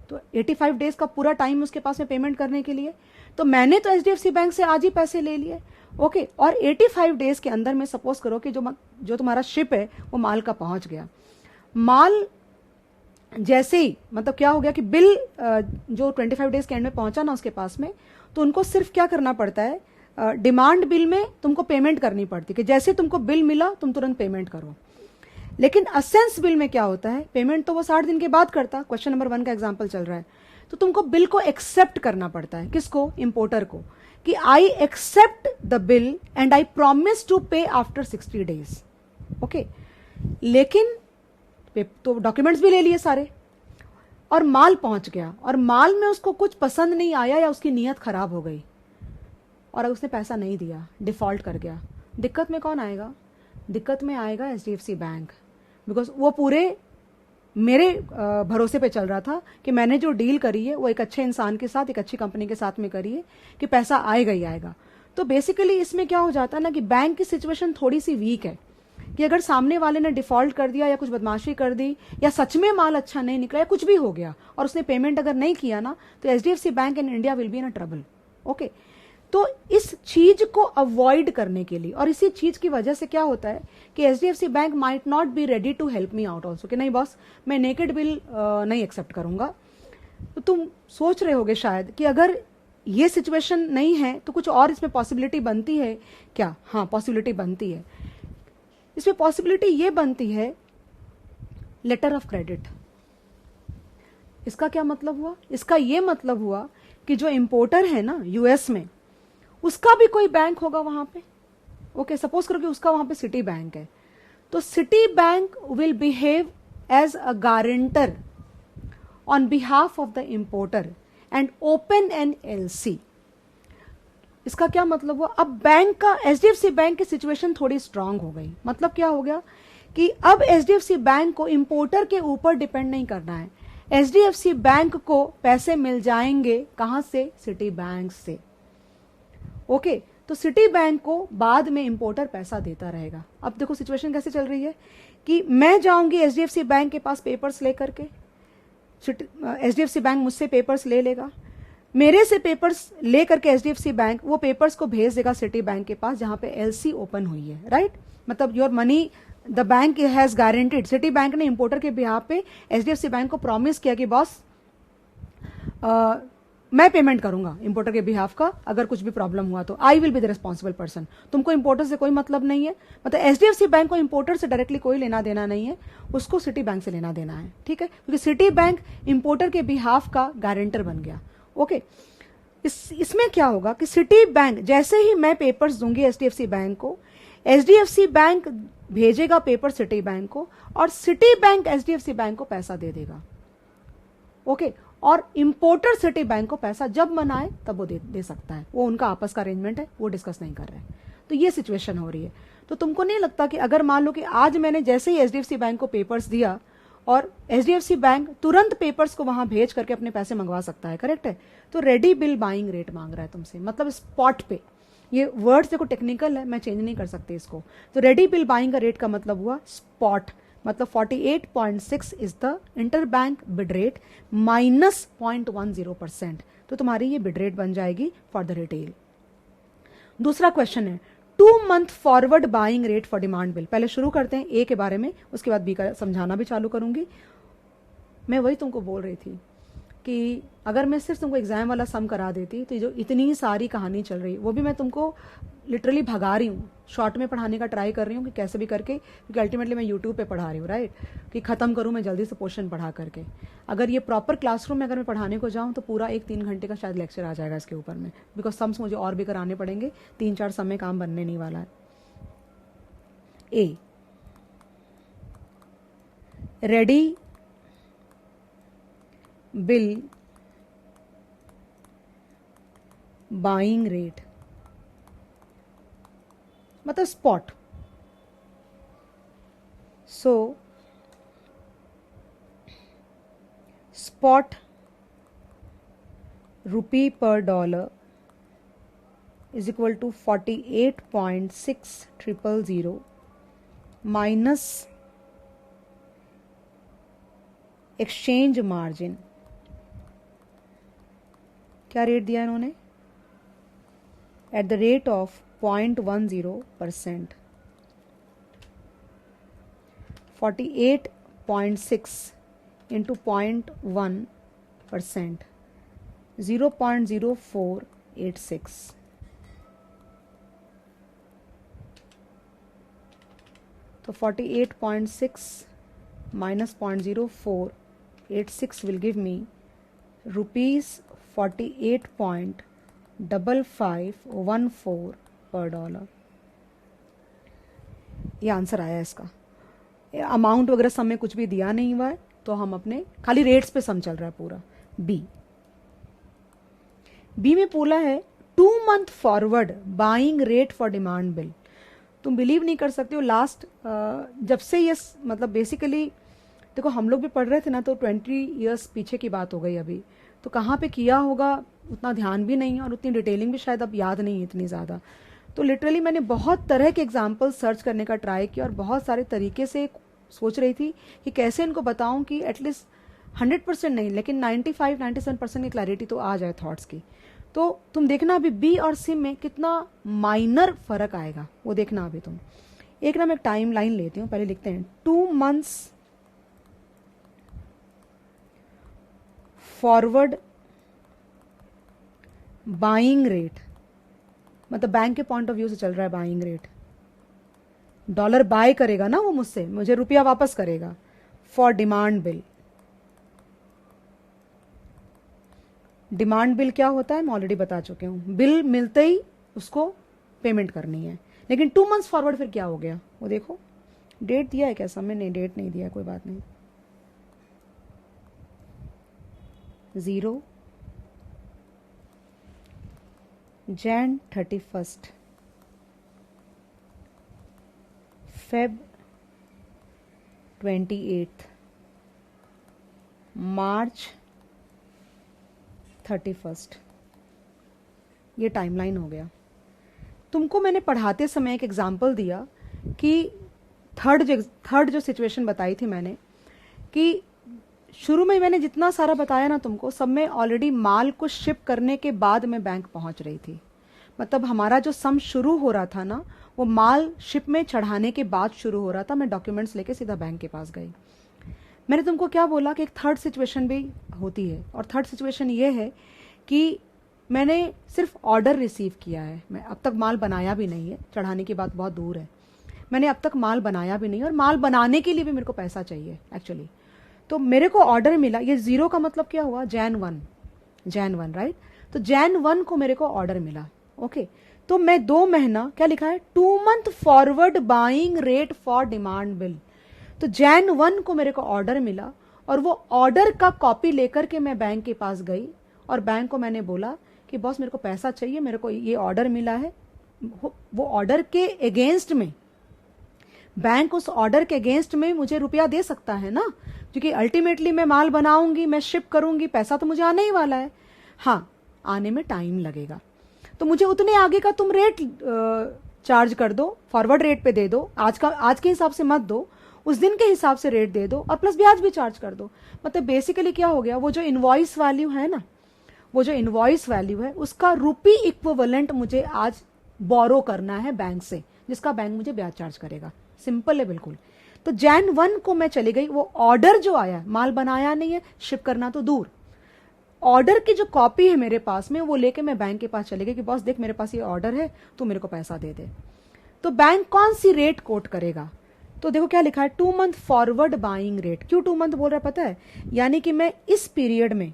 तो 85 डेज का पूरा टाइम उसके पास में पेमेंट करने के लिए। तो मैंने तो एचडीएफसी बैंक से आज ही पैसे ले लिए, ओके। और 85 डेज के अंदर में सपोज करो कि जो तुम्हारा शिप है वो माल का पहुंच गया। माल जैसे ही मतलब क्या हो गया कि बिल जो 25 डेज के एंड में पहुंचा ना उसके पास में, तो उनको सिर्फ क्या करना पड़ता है, डिमांड बिल में तुमको पेमेंट करनी पड़ती कि जैसे तुमको बिल मिला तुम तुरंत पेमेंट करो। लेकिन असेंस बिल में क्या होता है, पेमेंट तो वो 60 दिन के बाद करता। क्वेश्चन नंबर 1 का एग्जांपल चल रहा है, तो तुमको बिल को एक्सेप्ट करना पड़ता है। किसको? इंपोर्टर को, कि I accept the bill and I promise to pay after 60 days, okay. लेकिन तो डॉक्यूमेंट्स भी ले लिए सारे और माल पहुंच गया, और माल में उसको कुछ पसंद नहीं आया या उसकी नीयत खराब हो गई और उसने पैसा नहीं दिया, डिफॉल्ट कर गया। दिक्कत में कौन आएगा? दिक्कत में आएगा एचडीएफसी बैंक, बिकॉज वो पूरे मेरे भरोसे पे चल रहा था कि मैंने जो डील करी है वो एक अच्छे इंसान के साथ, एक अच्छी कंपनी के साथ में करी है कि पैसा आएगा ही आएगा। तो बेसिकली इसमें क्या हो जाता है ना कि बैंक की सिचुएशन थोड़ी सी वीक है कि अगर सामने वाले ने डिफॉल्ट कर दिया या कुछ बदमाशी कर दी या सच में माल अच्छा नहीं निकला या कुछ भी हो गया और उसने पेमेंट अगर नहीं किया ना, तो HDFC bank in India will be in a trouble, okay. तो इस चीज को अवॉइड करने के लिए और इसी चीज की वजह से क्या होता है कि HDFC bank might not be ready to help me out also, कि नहीं बॉस मैं नेकेड बिल नहीं एक्सेप्ट करूंगा। तो तुम सोच रहे होगे शायद कि अगर ये सिचुएशन नहीं है तो कुछ और इसमें पॉसिबिलिटी बनती है क्या? हाँ, पॉसिबिलिटी बनती है। इसमें पॉसिबिलिटी ये बनती है लेटर ऑफ क्रेडिट। इसका क्या मतलब हुआ? इसका ये मतलब हुआ कि जो इंपोर्टर है ना यूएस में, उसका भी कोई बैंक होगा वहां पे, ओके। सपोज करो कि उसका वहां पे सिटी बैंक है, तो city bank will behave as a guarantor on behalf of the importer and open an LC. इसका क्या मतलब हुआ? अब बैंक का, एचडीएफसी बैंक की सिचुएशन थोड़ी स्ट्रांग हो गई। मतलब क्या हो गया कि अब एचडीएफसी बैंक को इंपोर्टर के ऊपर डिपेंड नहीं करना है। एचडीएफसी बैंक को पैसे मिल जाएंगे कहां से? सिटी बैंक से, ओके। तो सिटी बैंक को बाद में इंपोर्टर पैसा देता रहेगा। अब देखो सिचुएशन कैसे चल रही है कि मैं जाऊंगी एचडीएफसी बैंक के पास पेपर्स लेकर के, एचडीएफसी बैंक मुझसे पेपर्स ले लेगा, मेरे से पेपर्स ले करके एचडीएफसी बैंक वो पेपर्स को भेज देगा सिटी बैंक के पास जहां पे एलसी ओपन हुई है, राइट। मतलब your money the bank has guaranteed, city bank ने इंपोर्टर के बिहाफ पे एचडीएफसी बैंक को प्रॉमिस किया कि बॉस मैं पेमेंट करूंगा इंपोर्टर के बिहाफ का, अगर कुछ भी प्रॉब्लम हुआ तो I will be the responsible person. तुमको इंपोर्टर से कोई मतलब नहीं है, मतलब एचडीएफसी बैंक को इंपोर्टर से डायरेक्टली कोई लेना देना नहीं है, उसको सिटी बैंक से लेना देना है, ठीक है, क्योंकि सिटी बैंक इंपोर्टर के बिहाफ का गारंटर बन गया, ओके। इसमें क्या होगा कि सिटी बैंक, जैसे ही मैं पेपर्स दूंगी एचडीएफसी बैंक को, एचडीएफसी बैंक भेजेगा पेपर सिटी बैंक को और सिटी बैंक एचडीएफसी बैंक को पैसा दे देगा, ओके। और इंपोर्टर सिटी बैंक को पैसा जब मन आए तब वो दे सकता है, वो उनका आपस का अरेंजमेंट है, वो डिस्कस नहीं कर रहे हैं। तो ये सिचुएशन हो रही है। तो तुमको नहीं लगता कि अगर मान लो कि आज मैंने जैसे ही एचडीएफसी बैंक को पेपर्स दिया और एचडीएफसी बैंक तुरंत पेपर्स को वहां भेज करके अपने पैसे मंगवा सकता है, करेक्ट है? तो रेडी बिल बाइंग रेट मांग रहा है तुमसे, मतलब स्पॉट पे। ये वर्ड्स देखो टेक्निकल है, मैं चेंज नहीं कर सकती इसको। तो रेडी बिल बाइंग का रेट का मतलब हुआ स्पॉट, मतलब 48.6 is the inter bank bid rate minus 0.10%। तो तुम्हारी ये बिड रेट बन जाएगी फॉर द रिटेल। दूसरा क्वेश्चन है 2 month forward buying rate for demand bill. पहले शुरू करते हैं ए के बारे में, उसके बाद बी का समझाना भी चालू करूंगी। मैं वही तुमको बोल रही थी कि अगर मैं सिर्फ तुमको एग्जाम वाला सम करा देती तो जो इतनी सारी कहानी चल रही, वो भी मैं तुमको लिटरली भगा रही हूँ, शॉर्ट में पढ़ाने का ट्राई कर रही हूँ कि कैसे भी करके, क्योंकि अल्टीमेटली मैं यूट्यूब पे पढ़ा रही हूँ, राइट, कि खत्म करूँ मैं जल्दी से पोर्शन पढ़ा करके। अगर ये प्रॉपर क्लासरूम में अगर मैं पढ़ाने को जाऊँ तो पूरा 1-3 घंटे का शायद लेक्चर आ जाएगा इसके ऊपर में, बिकॉज सम्स मुझे और भी कराने पड़ेंगे, 3-4 सम में काम बनने नहीं वाला है। A, ready bill buying rate मतलब स्पॉट। सो स्पॉट रुपी पर dollar is equal to 48.6000 minus exchange margin, क्या रेट दिया इन्होंने, at the rate of 0.10%, 48.6 into 0.1%, 0.0486। तो 48.6 minus 0.0486 will give me rupees 48.5514 पर डॉलर। ये आंसर आया इसका। अमाउंट वगैरह सम में कुछ भी दिया नहीं हुआ है, तो हम अपने खाली रेट्स पे सम चल रहा है पूरा। बी में बोला है 2 month forward buying rate for demand bill. तुम बिलीव नहीं कर सकते हो, लास्ट जब से ये मतलब बेसिकली देखो हम लोग भी पढ़ रहे थे ना, तो 20 years पीछे की बात हो गई अभी, तो कहाँ पे किया होगा उतना ध्यान भी नहीं है, और उतनी डिटेलिंग भी शायद अब याद नहीं है इतनी ज़्यादा। तो लिटरली मैंने बहुत तरह के एग्जाम्पल सर्च करने का ट्राई किया, और बहुत सारे तरीके से सोच रही थी कि कैसे इनको बताऊं कि एटलीस्ट 100% नहीं लेकिन 95-97% की क्लैरिटी तो आ जाए थॉट्स की। तो तुम देखना अभी बी और सी में कितना माइनर फर्क आएगा, वो देखना अभी तुम। एक ना मैं टाइम लाइन लेती हूँ, पहले लिखते हैं 2 months फॉरवर्ड बाइंग रेट, मतलब बैंक के पॉइंट ऑफ व्यू से चल रहा है बाइंग रेट। डॉलर बाय करेगा ना वो मुझसे, मुझे रुपया वापस करेगा for demand bill. Demand bill क्या होता है मैं ऑलरेडी बता चुके हूं, बिल मिलते ही उसको पेमेंट करनी है। लेकिन 2 months फॉरवर्ड फिर क्या हो गया वो देखो, डेट दिया है क्या समय, नहीं डेट नहीं दिया, कोई बात नहीं। 0 Jan 31st, Feb 28th, March 31st। ये टाइमलाइन हो गया। तुमको मैंने पढ़ाते समय एक एग्जाम्पल दिया कि थर्ड जो सिचुएशन बताई थी मैंने, कि शुरू में मैंने जितना सारा बताया ना तुमको, सब में ऑलरेडी माल को शिप करने के बाद मैं बैंक पहुंच रही थी। मतलब हमारा जो सम शुरू हो रहा था ना, वो माल शिप में चढ़ाने के बाद शुरू हो रहा था। मैं डॉक्यूमेंट्स लेके सीधा बैंक के पास गई। मैंने तुमको क्या बोला कि एक थर्ड सिचुएशन भी होती है, और थर्ड सिचुएशन ये है कि मैंने सिर्फ ऑर्डर रिसीव किया है, मैं अब तक माल बनाया भी नहीं है, चढ़ाने की बात बहुत दूर है, मैंने अब तक माल बनाया भी नहीं, और माल बनाने के लिए भी मेरे को पैसा चाहिए एक्चुअली। तो मेरे को ऑर्डर मिला, ये 0 का मतलब क्या हुआ, Jan 1 राइट। तो Jan 1 को मेरे को ऑर्डर मिला, ओके। तो मैं 2 महीना क्या लिखा है, 2 month forward buying rate for demand bill. तो Jan 1 को मेरे को ऑर्डर मिला, और वो ऑर्डर का कॉपी लेकर के मैं बैंक के पास गई, और बैंक को मैंने बोला कि बॉस मेरे को पैसा चाहिए, मेरे को ये ऑर्डर मिला है। वो ऑर्डर के अगेंस्ट में, बैंक उस ऑर्डर के अगेंस्ट में मुझे रुपया दे सकता है ना, क्योंकि अल्टीमेटली मैं माल बनाऊंगी, मैं शिप करूंगी, पैसा तो मुझे आने ही वाला है। हाँ, आने में टाइम लगेगा, तो मुझे उतने आगे का तुम रेट चार्ज कर दो, फॉरवर्ड रेट पे दे दो, आज के हिसाब से मत दो, उस दिन के हिसाब से रेट दे दो, और प्लस ब्याज भी चार्ज कर दो। मतलब बेसिकली क्या हो गया, वो जो इनवॉइस वैल्यू है ना, वो जो इनवॉइस वैल्यू है उसका रुपी इक्विवेलेंट मुझे आज बोरो करना है बैंक से, जिसका बैंक मुझे ब्याज चार्ज करेगा। सिंपल है बिल्कुल। तो Jan 1 को मैं चली गई, वो ऑर्डर जो आया, माल बनाया नहीं है, शिप करना तो दूर, ऑर्डर की जो कॉपी है मेरे पास में, वो लेके मैं बैंक के पास चली गई कि बॉस देख मेरे पास ये ऑर्डर है, तू मेरे को पैसा दे दे। तो बैंक कौन सी रेट कोट करेगा, तो देखो क्या लिखा है, 2 month फॉरवर्ड बाइंग रेट। क्यों 2 month बोल रहा है पता है, यानी कि मैं इस पीरियड में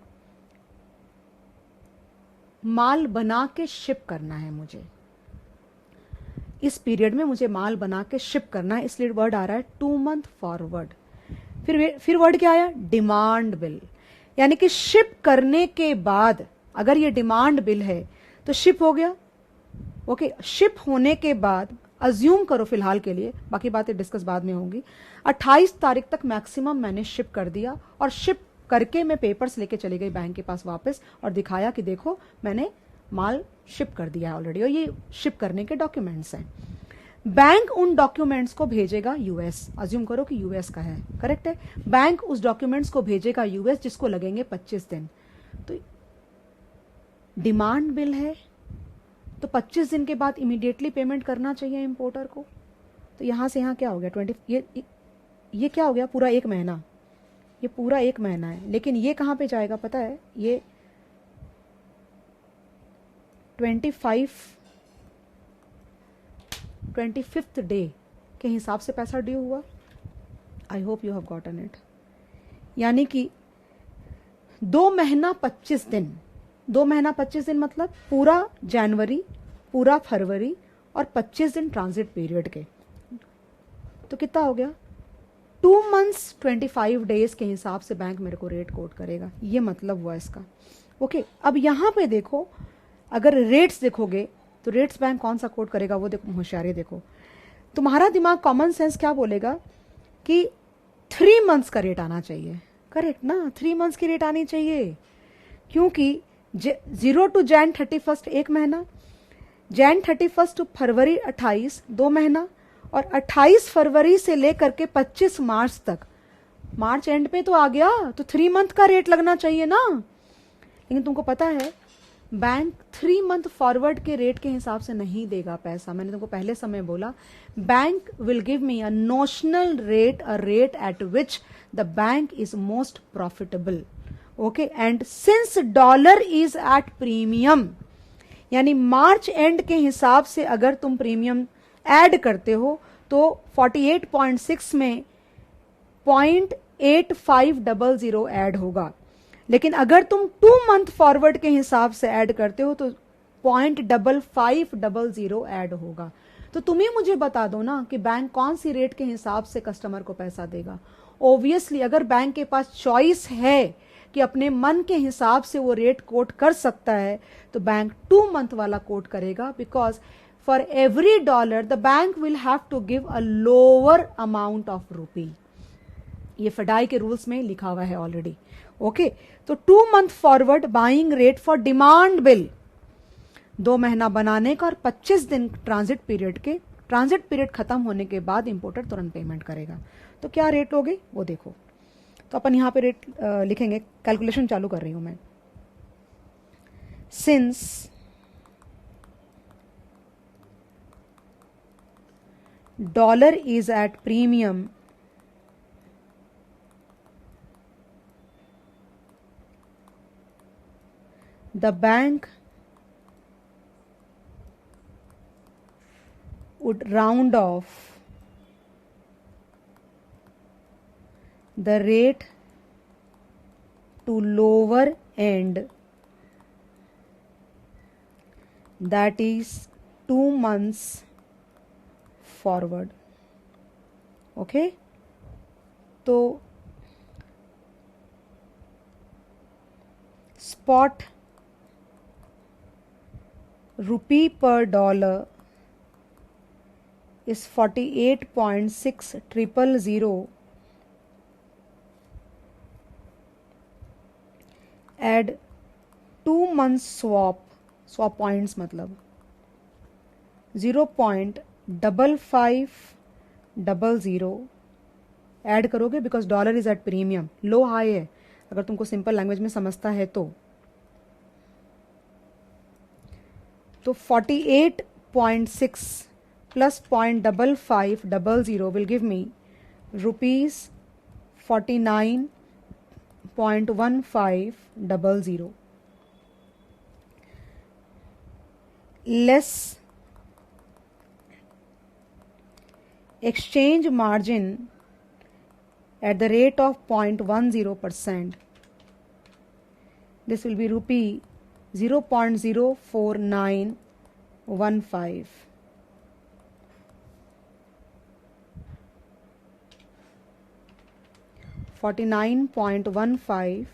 माल बना के शिप करना है, मुझे इस पीरियड में मुझे माल बना के शिप करना है, इसलिए वर्ड आ रहा है 2 month फॉरवर्ड। फिर वर्ड क्या आया, डिमांड बिल, यानी कि शिप करने के बाद अगर ये डिमांड बिल है तो शिप हो गया, ओके। शिप होने के बाद अज्यूम करो फिलहाल के लिए, बाकी बातें डिस्कस बाद में होंगी, 28 तारीख तक मैक्सिमम मैंने शिप कर दिया, और शिप करके मैं पेपर्स लेके चली गई बैंक के पास वापस, और दिखाया कि देखो मैंने माल शिप कर दिया ऑलरेडी, और ये शिप करने के डॉक्यूमेंट्स हैं। बैंक उन डॉक्यूमेंट्स को भेजेगा यूएस, अज्यूम करो कि यूएस का है, करेक्ट है, बैंक उस डॉक्यूमेंट्स को भेजेगा यूएस जिसको लगेंगे 25 दिन। तो डिमांड बिल है तो 25 दिन के बाद इमीडिएटली पेमेंट करना चाहिए इंपोर्टर को। तो यहां से यहां क्या हो गया 20, ये क्या हो गया, पूरा एक महीना, ये पूरा एक महीना है। लेकिन ये कहां पे जाएगा पता है, ये 25th डे के हिसाब से पैसा ड्यू हुआ। आई hope you have gotten it. यानी कि 2 महीना 25 दिन, 2 महीना 25 दिन मतलब पूरा जनवरी, पूरा फरवरी और 25 दिन ट्रांजिट पीरियड के। तो कितना हो गया, 2 months 25 डेज के हिसाब से बैंक मेरे को रेट कोट करेगा, ये मतलब हुआ इसका। ओके, अब यहां पे देखो, अगर रेट्स देखोगे तो रेट्स बैंक कौन सा कोट करेगा वो देखो, होशियारी देखो। तुम्हारा दिमाग कॉमन सेंस क्या बोलेगा कि 3 months का रेट आना चाहिए, करेक्ट ना, 3 months की रेट आनी चाहिए, क्योंकि 0 to Jan 31 एक महीना, Jan 31 to फरवरी 28 2 महीना, और 28 फरवरी से लेकर के 25 मार्च तक, मार्च एंड पे तो आ गया, तो 3 month का रेट लगना चाहिए ना। लेकिन तुमको पता है बैंक 3 month फॉरवर्ड के रेट के हिसाब से नहीं देगा पैसा। मैंने तुमको पहले समय बोला, bank will give me a notional rate, a rate at which the bank is most profitable. Okay, and since dollar is at premium, यानी मार्च एंड के हिसाब से अगर तुम प्रीमियम ऐड करते हो तो 48.6 में 0.8500 ऐड होगा। लेकिन अगर तुम 2 month फॉरवर्ड के हिसाब से ऐड करते हो तो 0.5500 ऐड होगा। तो तुम ही मुझे बता दो ना कि बैंक कौन सी रेट के हिसाब से कस्टमर को पैसा देगा। ऑब्वियसली अगर बैंक के पास चॉइस है कि अपने मन के हिसाब से वो रेट कोट कर सकता है तो बैंक 2 month वाला कोट करेगा, because for every dollar the bank will have to give a lower amount of rupee. ये फडाई के रूल्स में लिखा हुआ है ऑलरेडी। ओके, तो 2 month forward buying rate for demand bill 2 महीना बनाने का और 25 दिन ट्रांजिट पीरियड के, ट्रांजिट पीरियड खत्म होने के बाद इंपोर्टर तुरंत पेमेंट करेगा। तो क्या रेट हो गई वो देखो। तो अपन यहां पे रेट लिखेंगे, कैलकुलेशन चालू कर रही हूं मैं। Since dollar is at premium, the bank would round off the rate to lower end, that is 2 months forward. Okay, तो spot rupee per dollar is 48.6000 add 2 months swap points मतलब 0.5500 add करोगे, because dollar is at premium, low high है अगर तुमको simple language में समझता है तो 48.6 plus 0.5500 will give me rupees 49.1500 less exchange margin at the rate of 0.10%. This will be rupee 0.04915. $49.15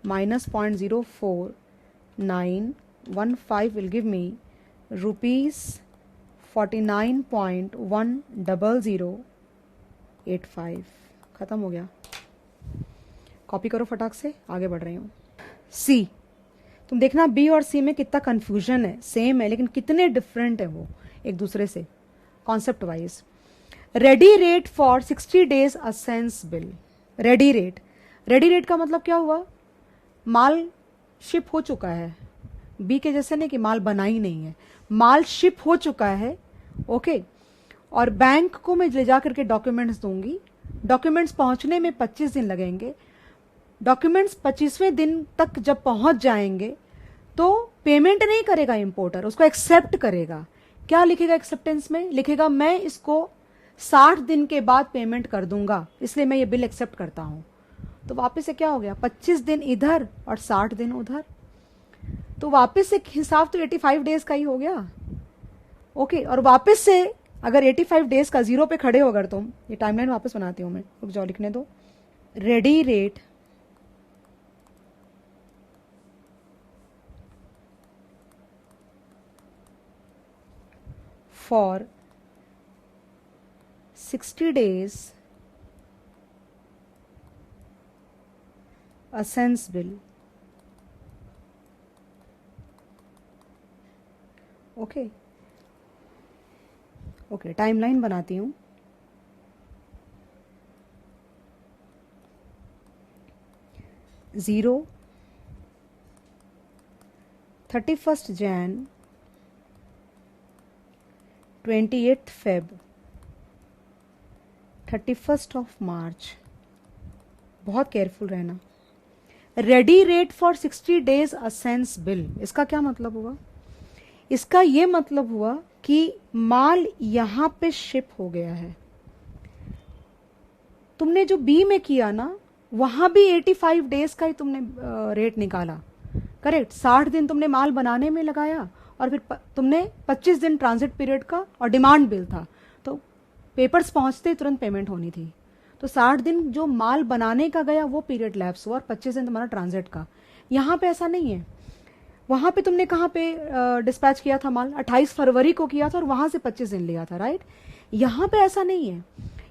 minus 0.04915 will give me rupees 49.10085. खत्म हो गया। कॉपी करो फटाक से, आगे बढ़ रही हूँ। सी, तुम देखना बी और सी में कितना कंफ्यूजन है, सेम है लेकिन कितने डिफरेंट है वो एक दूसरे से। Concept wise. Ready rate for 60 days असेंस bill. Ready rate, ready rate का मतलब क्या हुआ, माल शिप हो चुका है, बी के जैसे नहीं कि माल बना ही नहीं है, माल शिप हो चुका है, ओके। और बैंक को मैं ले जा करके डॉक्यूमेंट्स दूंगी, डॉक्यूमेंट्स पहुंचने में 25 दिन लगेंगे, डॉक्यूमेंट्स 25वें दिन तक जब पहुंच जाएंगे तो पेमेंट नहीं करेगा इंपोर्टर, उसको एक्सेप्ट करेगा। क्या लिखेगा एक्सेप्टेंस में, लिखेगा मैं इसको 60 दिन के बाद पेमेंट कर दूंगा, इसलिए मैं ये बिल एक्सेप्ट करता हूं। तो वापस से क्या हो गया, 25 दिन इधर और 60 दिन उधर, तो वापस से हिसाब तो 85 डेज का ही हो गया, ओके। और वापस से अगर 85 डेज का जीरो पे खड़े हो, अगर तुम, ये टाइमलाइन वापस बनाती हूं मैं, रुक जाओ लिखने दो। Ready rate for 60 days असेंस bill, okay okay. Timeline बनाती हूं। Zero 31 Jain, 28 Feb, 31 of March. बहुत केयरफुल रहना। Ready rate for 60 days असेंस bill, इसका क्या मतलब हुआ, इसका ये मतलब हुआ कि माल यहां पे शिप हो गया है। तुमने जो बी में किया ना, वहां भी 85 डेज का ही तुमने रेट निकाला, करेक्ट। 60 दिन तुमने माल बनाने में लगाया और फिर तुमने 25 दिन ट्रांजिट पीरियड का, और डिमांड बिल था, तो पेपर्स पहुंचते ही तुरंत पेमेंट होनी थी। तो 60 दिन जो माल बनाने का गया वो पीरियड लैप्स हुआ, और 25 दिन तुम्हारा ट्रांजिट का। यहां पे ऐसा नहीं है। वहां पे तुमने कहां पे डिस्पैच किया था माल, 28 फरवरी को किया था और वहां से 25 दिन लिया था, राइट। यहां पे ऐसा नहीं है,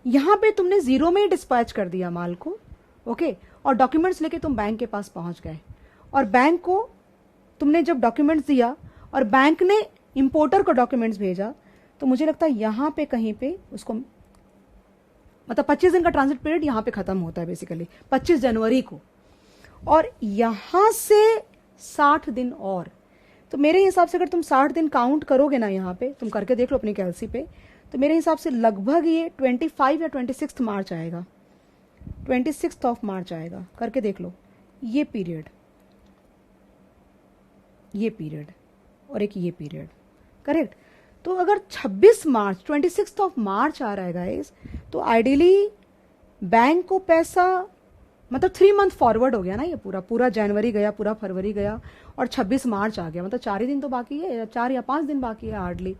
यहां पे तुमने जीरो में ही डिस्पैच कर दिया माल को, ओके। और डॉक्यूमेंट्स लेके तुम बैंक के पास पहुंच गए, और बैंक को तुमने जब डॉक्यूमेंट्स दिया और बैंक ने इंपोर्टर को डॉक्यूमेंट्स भेजा, तो मुझे लगता है यहां पे कहीं पे उसको, मतलब 25 दिन का ट्रांजिट पीरियड यहां पे खत्म होता है बेसिकली 25 जनवरी को, और यहां से 60 दिन और। तो मेरे हिसाब से अगर तुम 60 दिन काउंट करोगे ना, यहां पे तुम करके देख लो अपनी कैलसी पे, तो मेरे हिसाब से लगभग ये 25 या 26 मार्च आएगा, 26 ऑफ मार्च आएगा, करके देख लो। ये पीरियड, ये पीरियड और एक ये पीरियड, करेक्ट। तो अगर 26 मार्च 26 ऑफ मार्च आ रहा है गाइस, तो आइडियली बैंक को पैसा, मतलब 3 मंथ फॉरवर्ड हो गया ना, ये पूरा पूरा जनवरी गया, पूरा फरवरी गया, और 26 मार्च आ गया, मतलब 4 ही दिन तो बाकी है, 4 या 5 दिन बाकी है हार्डली।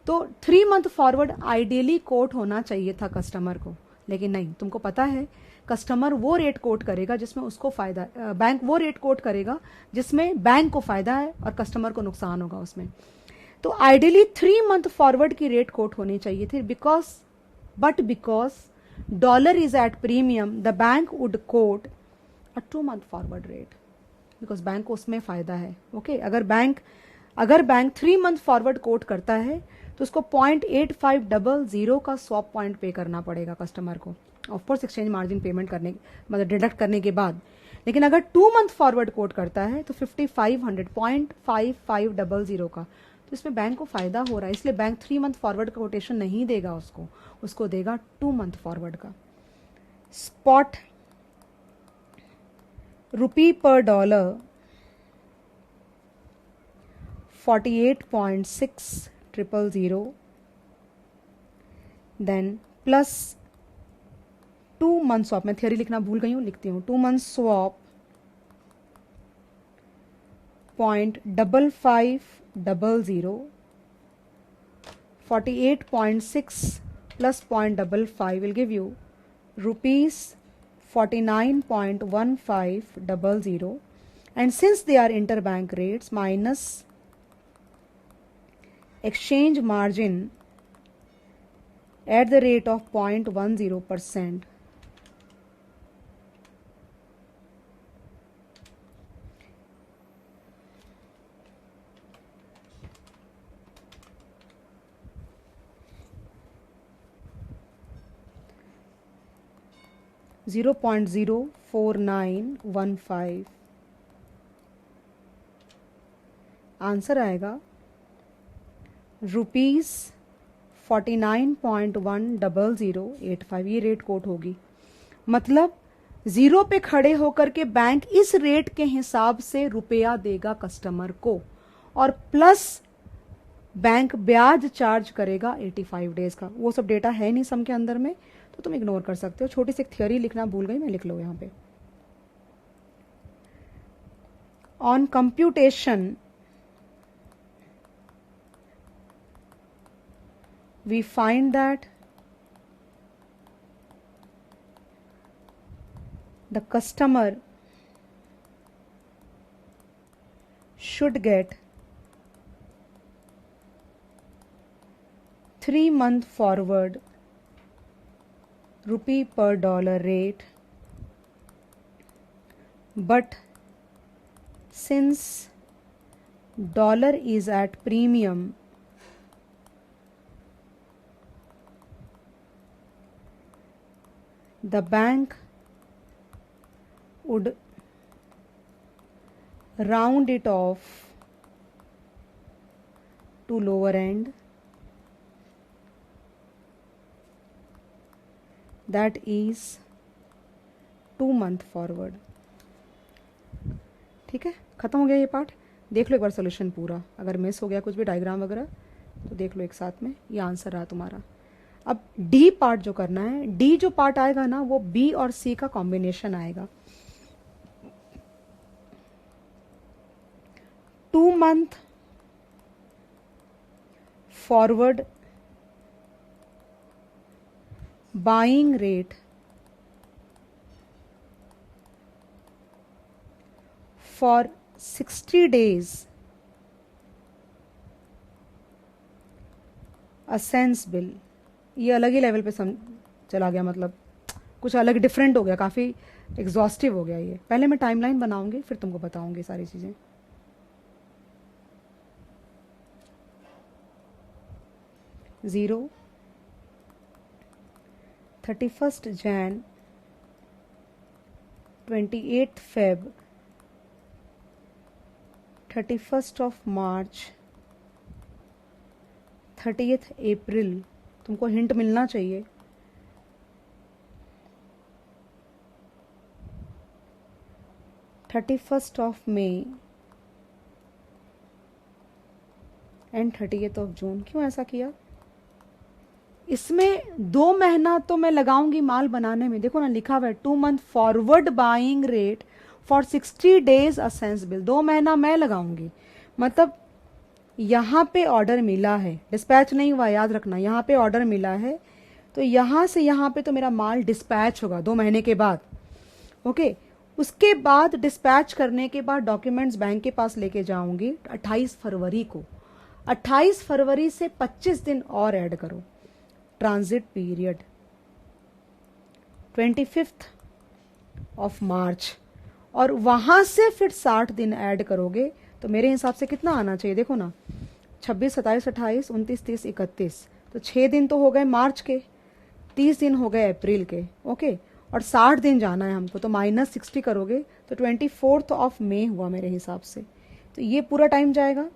तो 3 मंथ फॉरवर्ड आइडियली कोट होना चाहिए था कस्टमर को, लेकिन नहीं। तुमको पता है कस्टमर वो रेट कोट करेगा जिसमें उसको फायदा, बैंक वो रेट कोट करेगा जिसमें बैंक को फायदा है और कस्टमर को नुकसान होगा उसमें। तो आइडियली 3 मंथ फॉरवर्ड की रेट कोट होनी चाहिए थी, because dollar is at premium, the bank would quote a 2 month forward rate, because bank को उसमें फायदा है, ओके। अगर बैंक 3 मंथ फॉरवर्ड कोट करता है तो उसको 0.8500 का स्वैप पॉइंट पे करना पड़ेगा कस्टमर को, ऑफकोर्स एक्सचेंज मार्जिन पेमेंट करने, मतलब डिडक्ट करने के बाद। लेकिन अगर 2 मंथ फॉरवर्ड कोट करता है तो 0.5500 का, तो इसमें बैंक को फायदा हो रहा है, इसलिए बैंक 3 मंथ फॉरवर्ड का कोटेशन नहीं देगा उसको देगा 2 मंथ फॉरवर्ड का। स्पॉट रुपी पर dollar 48.6000, then plus 2 month swap, मैं थियरी लिखना भूल गई हूं, लिखती हूं 2 month swap 0.5500, 48.6 plus 0.55 will give you rupees 49.1500, and since they are interbank rates minus exchange margin at the rate of 0.10%, 0.04915। Answer आएगा ₹49.10085। ये रेट कोट होगी, मतलब जीरो पे खड़े होकर के बैंक इस रेट के हिसाब से रुपया देगा कस्टमर को, और प्लस बैंक ब्याज चार्ज करेगा 85 डेज का। वो सब डेटा है नहीं सम के अंदर में, तो तुम इग्नोर कर सकते हो। छोटी सी थ्योरी लिखना भूल गई मैं, लिख लो यहां पे। On computation we find that the customer should get 3-month forward rupee per dollar rate, but since dollar is at premium, the bank would round it off to lower end, that is 2-month forward। ठीक है, खत्म हो गया ये part. देख लो एक बार solution पूरा, अगर मिस हो गया कुछ भी डायग्राम वगैरह तो देख लो एक साथ में। ये आंसर रहा तुम्हारा। अब डी पार्ट जो करना है, डी जो पार्ट आएगा ना वो बी और सी का कॉम्बिनेशन आएगा। 2-month forward buying rate for 60 days असेंस bill. ये अलग ही लेवल पे चला गया, मतलब कुछ अलग डिफरेंट हो गया, काफ़ी एग्जॉस्टिव हो गया ये। पहले मैं टाइमलाइन बनाऊंगी फिर तुमको बताऊंगी सारी चीज़ें। 31st Jan, 28th Feb, 31st of March, 30th April। तुमको हिंट मिलना चाहिए। (31st of May and 30th of June। क्यों ऐसा किया? इसमें 2 महीना तो मैं लगाऊंगी माल बनाने में। देखो ना लिखा हुआ है 2-month forward buying rate for 60 days असेंस bill. 2 महीना मैं लगाऊंगी, मतलब यहाँ पे ऑर्डर मिला है, डिस्पैच नहीं हुआ, याद रखना। यहाँ पे ऑर्डर मिला है तो यहाँ से यहाँ पे तो मेरा माल डिस्पैच होगा 2 महीने के बाद। ओके, उसके बाद डिस्पैच करने के बाद डॉक्यूमेंट्स बैंक के पास लेके जाऊंगी 28 फरवरी को। 28 फरवरी से 25 दिन और ऐड करो, transit period 25th of March, और वहां से फिर 60 दिन ऐड करोगे तो मेरे हिसाब से कितना आना चाहिए? देखो ना, 26, 27, 28, 29, 30, 31, तो 6 दिन तो हो गए मार्च के, 30 दिन हो गए अप्रैल के। ओके, और 60 दिन जाना है हमको, तो -60 करोगे तो 24th of May हुआ मेरे हिसाब से। तो ये पूरा टाइम जाएगा,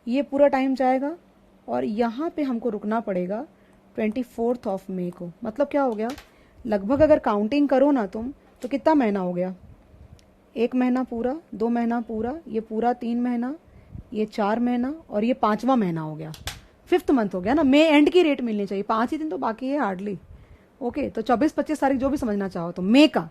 ये पूरा टाइम जाएगा, और यहाँ पे हमको रुकना पड़ेगा 24th of May को। मतलब क्या हो गया, लगभग अगर काउंटिंग करो ना तुम तो कितना महीना हो गया? 1 महीना पूरा, 2 महीना पूरा, ये पूरा 3 महीना, ये 4 महीना, और ये 5वां महीना हो गया, 5th मंथ हो गया ना। मई एंड की रेट मिलनी चाहिए, 5 ही दिन तो बाकी है हार्डली। ओके, तो 24-25 तारीख जो भी समझना चाहो तो मई का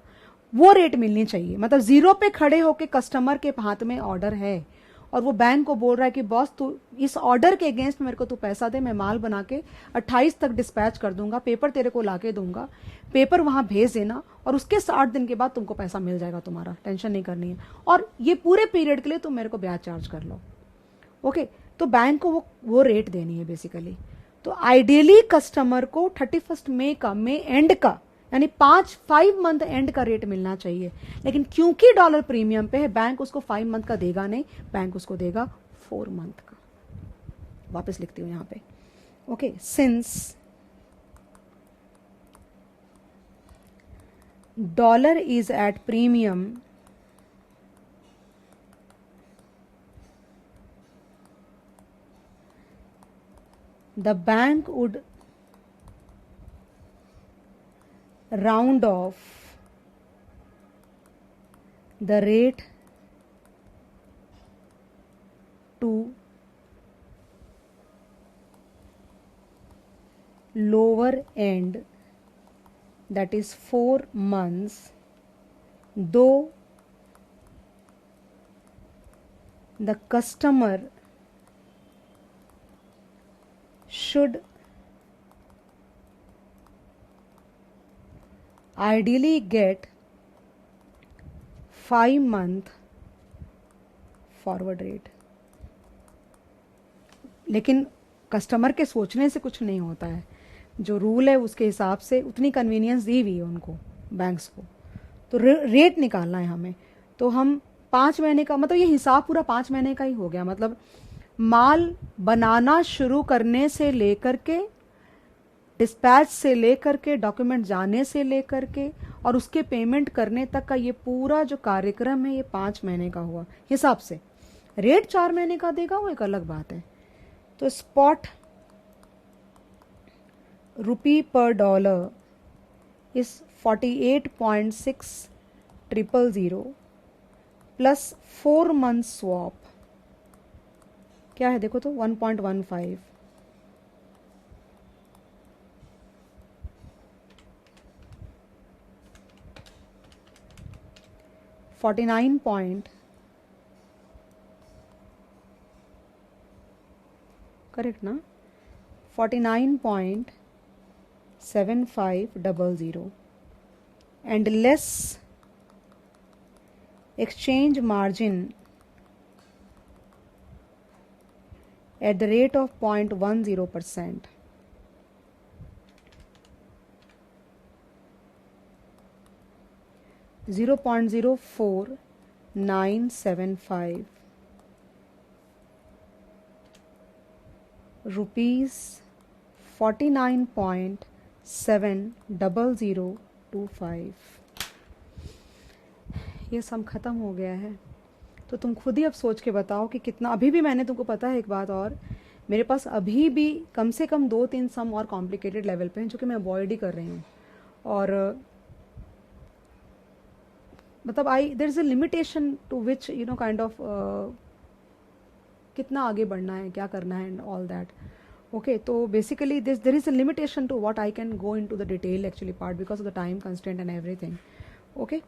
वो रेट मिलनी चाहिए। मतलब जीरो पे खड़े होके कस्टमर के हाथ में ऑर्डर है और वो बैंक को बोल रहा है कि बॉस तू इस ऑर्डर के अगेंस्ट मेरे को तू पैसा दे, मैं माल बना के 28 तक डिस्पैच कर दूंगा, पेपर तेरे को लाके दूंगा, पेपर वहां भेज देना और उसके 60 दिन के बाद तुमको पैसा मिल जाएगा तुम्हारा, टेंशन नहीं करनी है। और ये पूरे पीरियड के लिए तुम मेरे को ब्याज चार्ज कर लो। ओके, तो बैंक को वो रेट देनी है बेसिकली। तो आइडियली कस्टमर को 31 मई का, मई एंड का, यानी 5 मंथ एंड का रेट मिलना चाहिए। लेकिन क्योंकि डॉलर प्रीमियम पे है, बैंक उसको 5 मंथ का देगा नहीं, बैंक उसको देगा 4 मंथ का। वापस लिखती हूं यहां पे। Okay, since dollar is at premium, the bank would round off the rate to lower end, that is 4 months, though the customer should ideally get 5-month forward rate. लेकिन कस्टमर के सोचने से कुछ नहीं होता है, जो रूल है उसके हिसाब से उतनी कन्वीनियंस दी हुई है उनको, बैंक्स को, तो रेट निकालना है हमें। तो हम 5 महीने का, मतलब ये हिसाब पूरा 5 महीने का ही हो गया, मतलब माल बनाना शुरू करने से लेकर के, डिस्पैच से लेकर के, डॉक्यूमेंट जाने से लेकर के और उसके पेमेंट करने तक का ये पूरा जो कार्यक्रम है ये 5 महीने का हुआ हिसाब से। रेट 4 महीने का देगा वो एक अलग बात है। तो स्पॉट रुपी पर dollar is 48.6000 plus 4 month swap क्या है देखो तो 1.15, 49 पॉइंट, करेक्ट ना, 49.7500 and less exchange margin at the rate of 0.10%. $0.04975 rupees 49.70025। ये सम ख़त्म हो गया है। तो तुम खुद ही अब सोच के बताओ कि कितना। अभी भी मैंने तुमको पता है एक बात और, मेरे पास अभी भी कम से कम 2-3 सम और कॉम्प्लिकेटेड लेवल पे हैं जो कि मैं अवॉइड ही कर रही हूँ। और मतलब there is a limitation to which you know kind of कितना आगे बढ़ना है, क्या करना है एंड ऑल दैट। ओके, तो basically there is a limitation to what I can go into the detail actually part because of the time constraint and everything. Okay,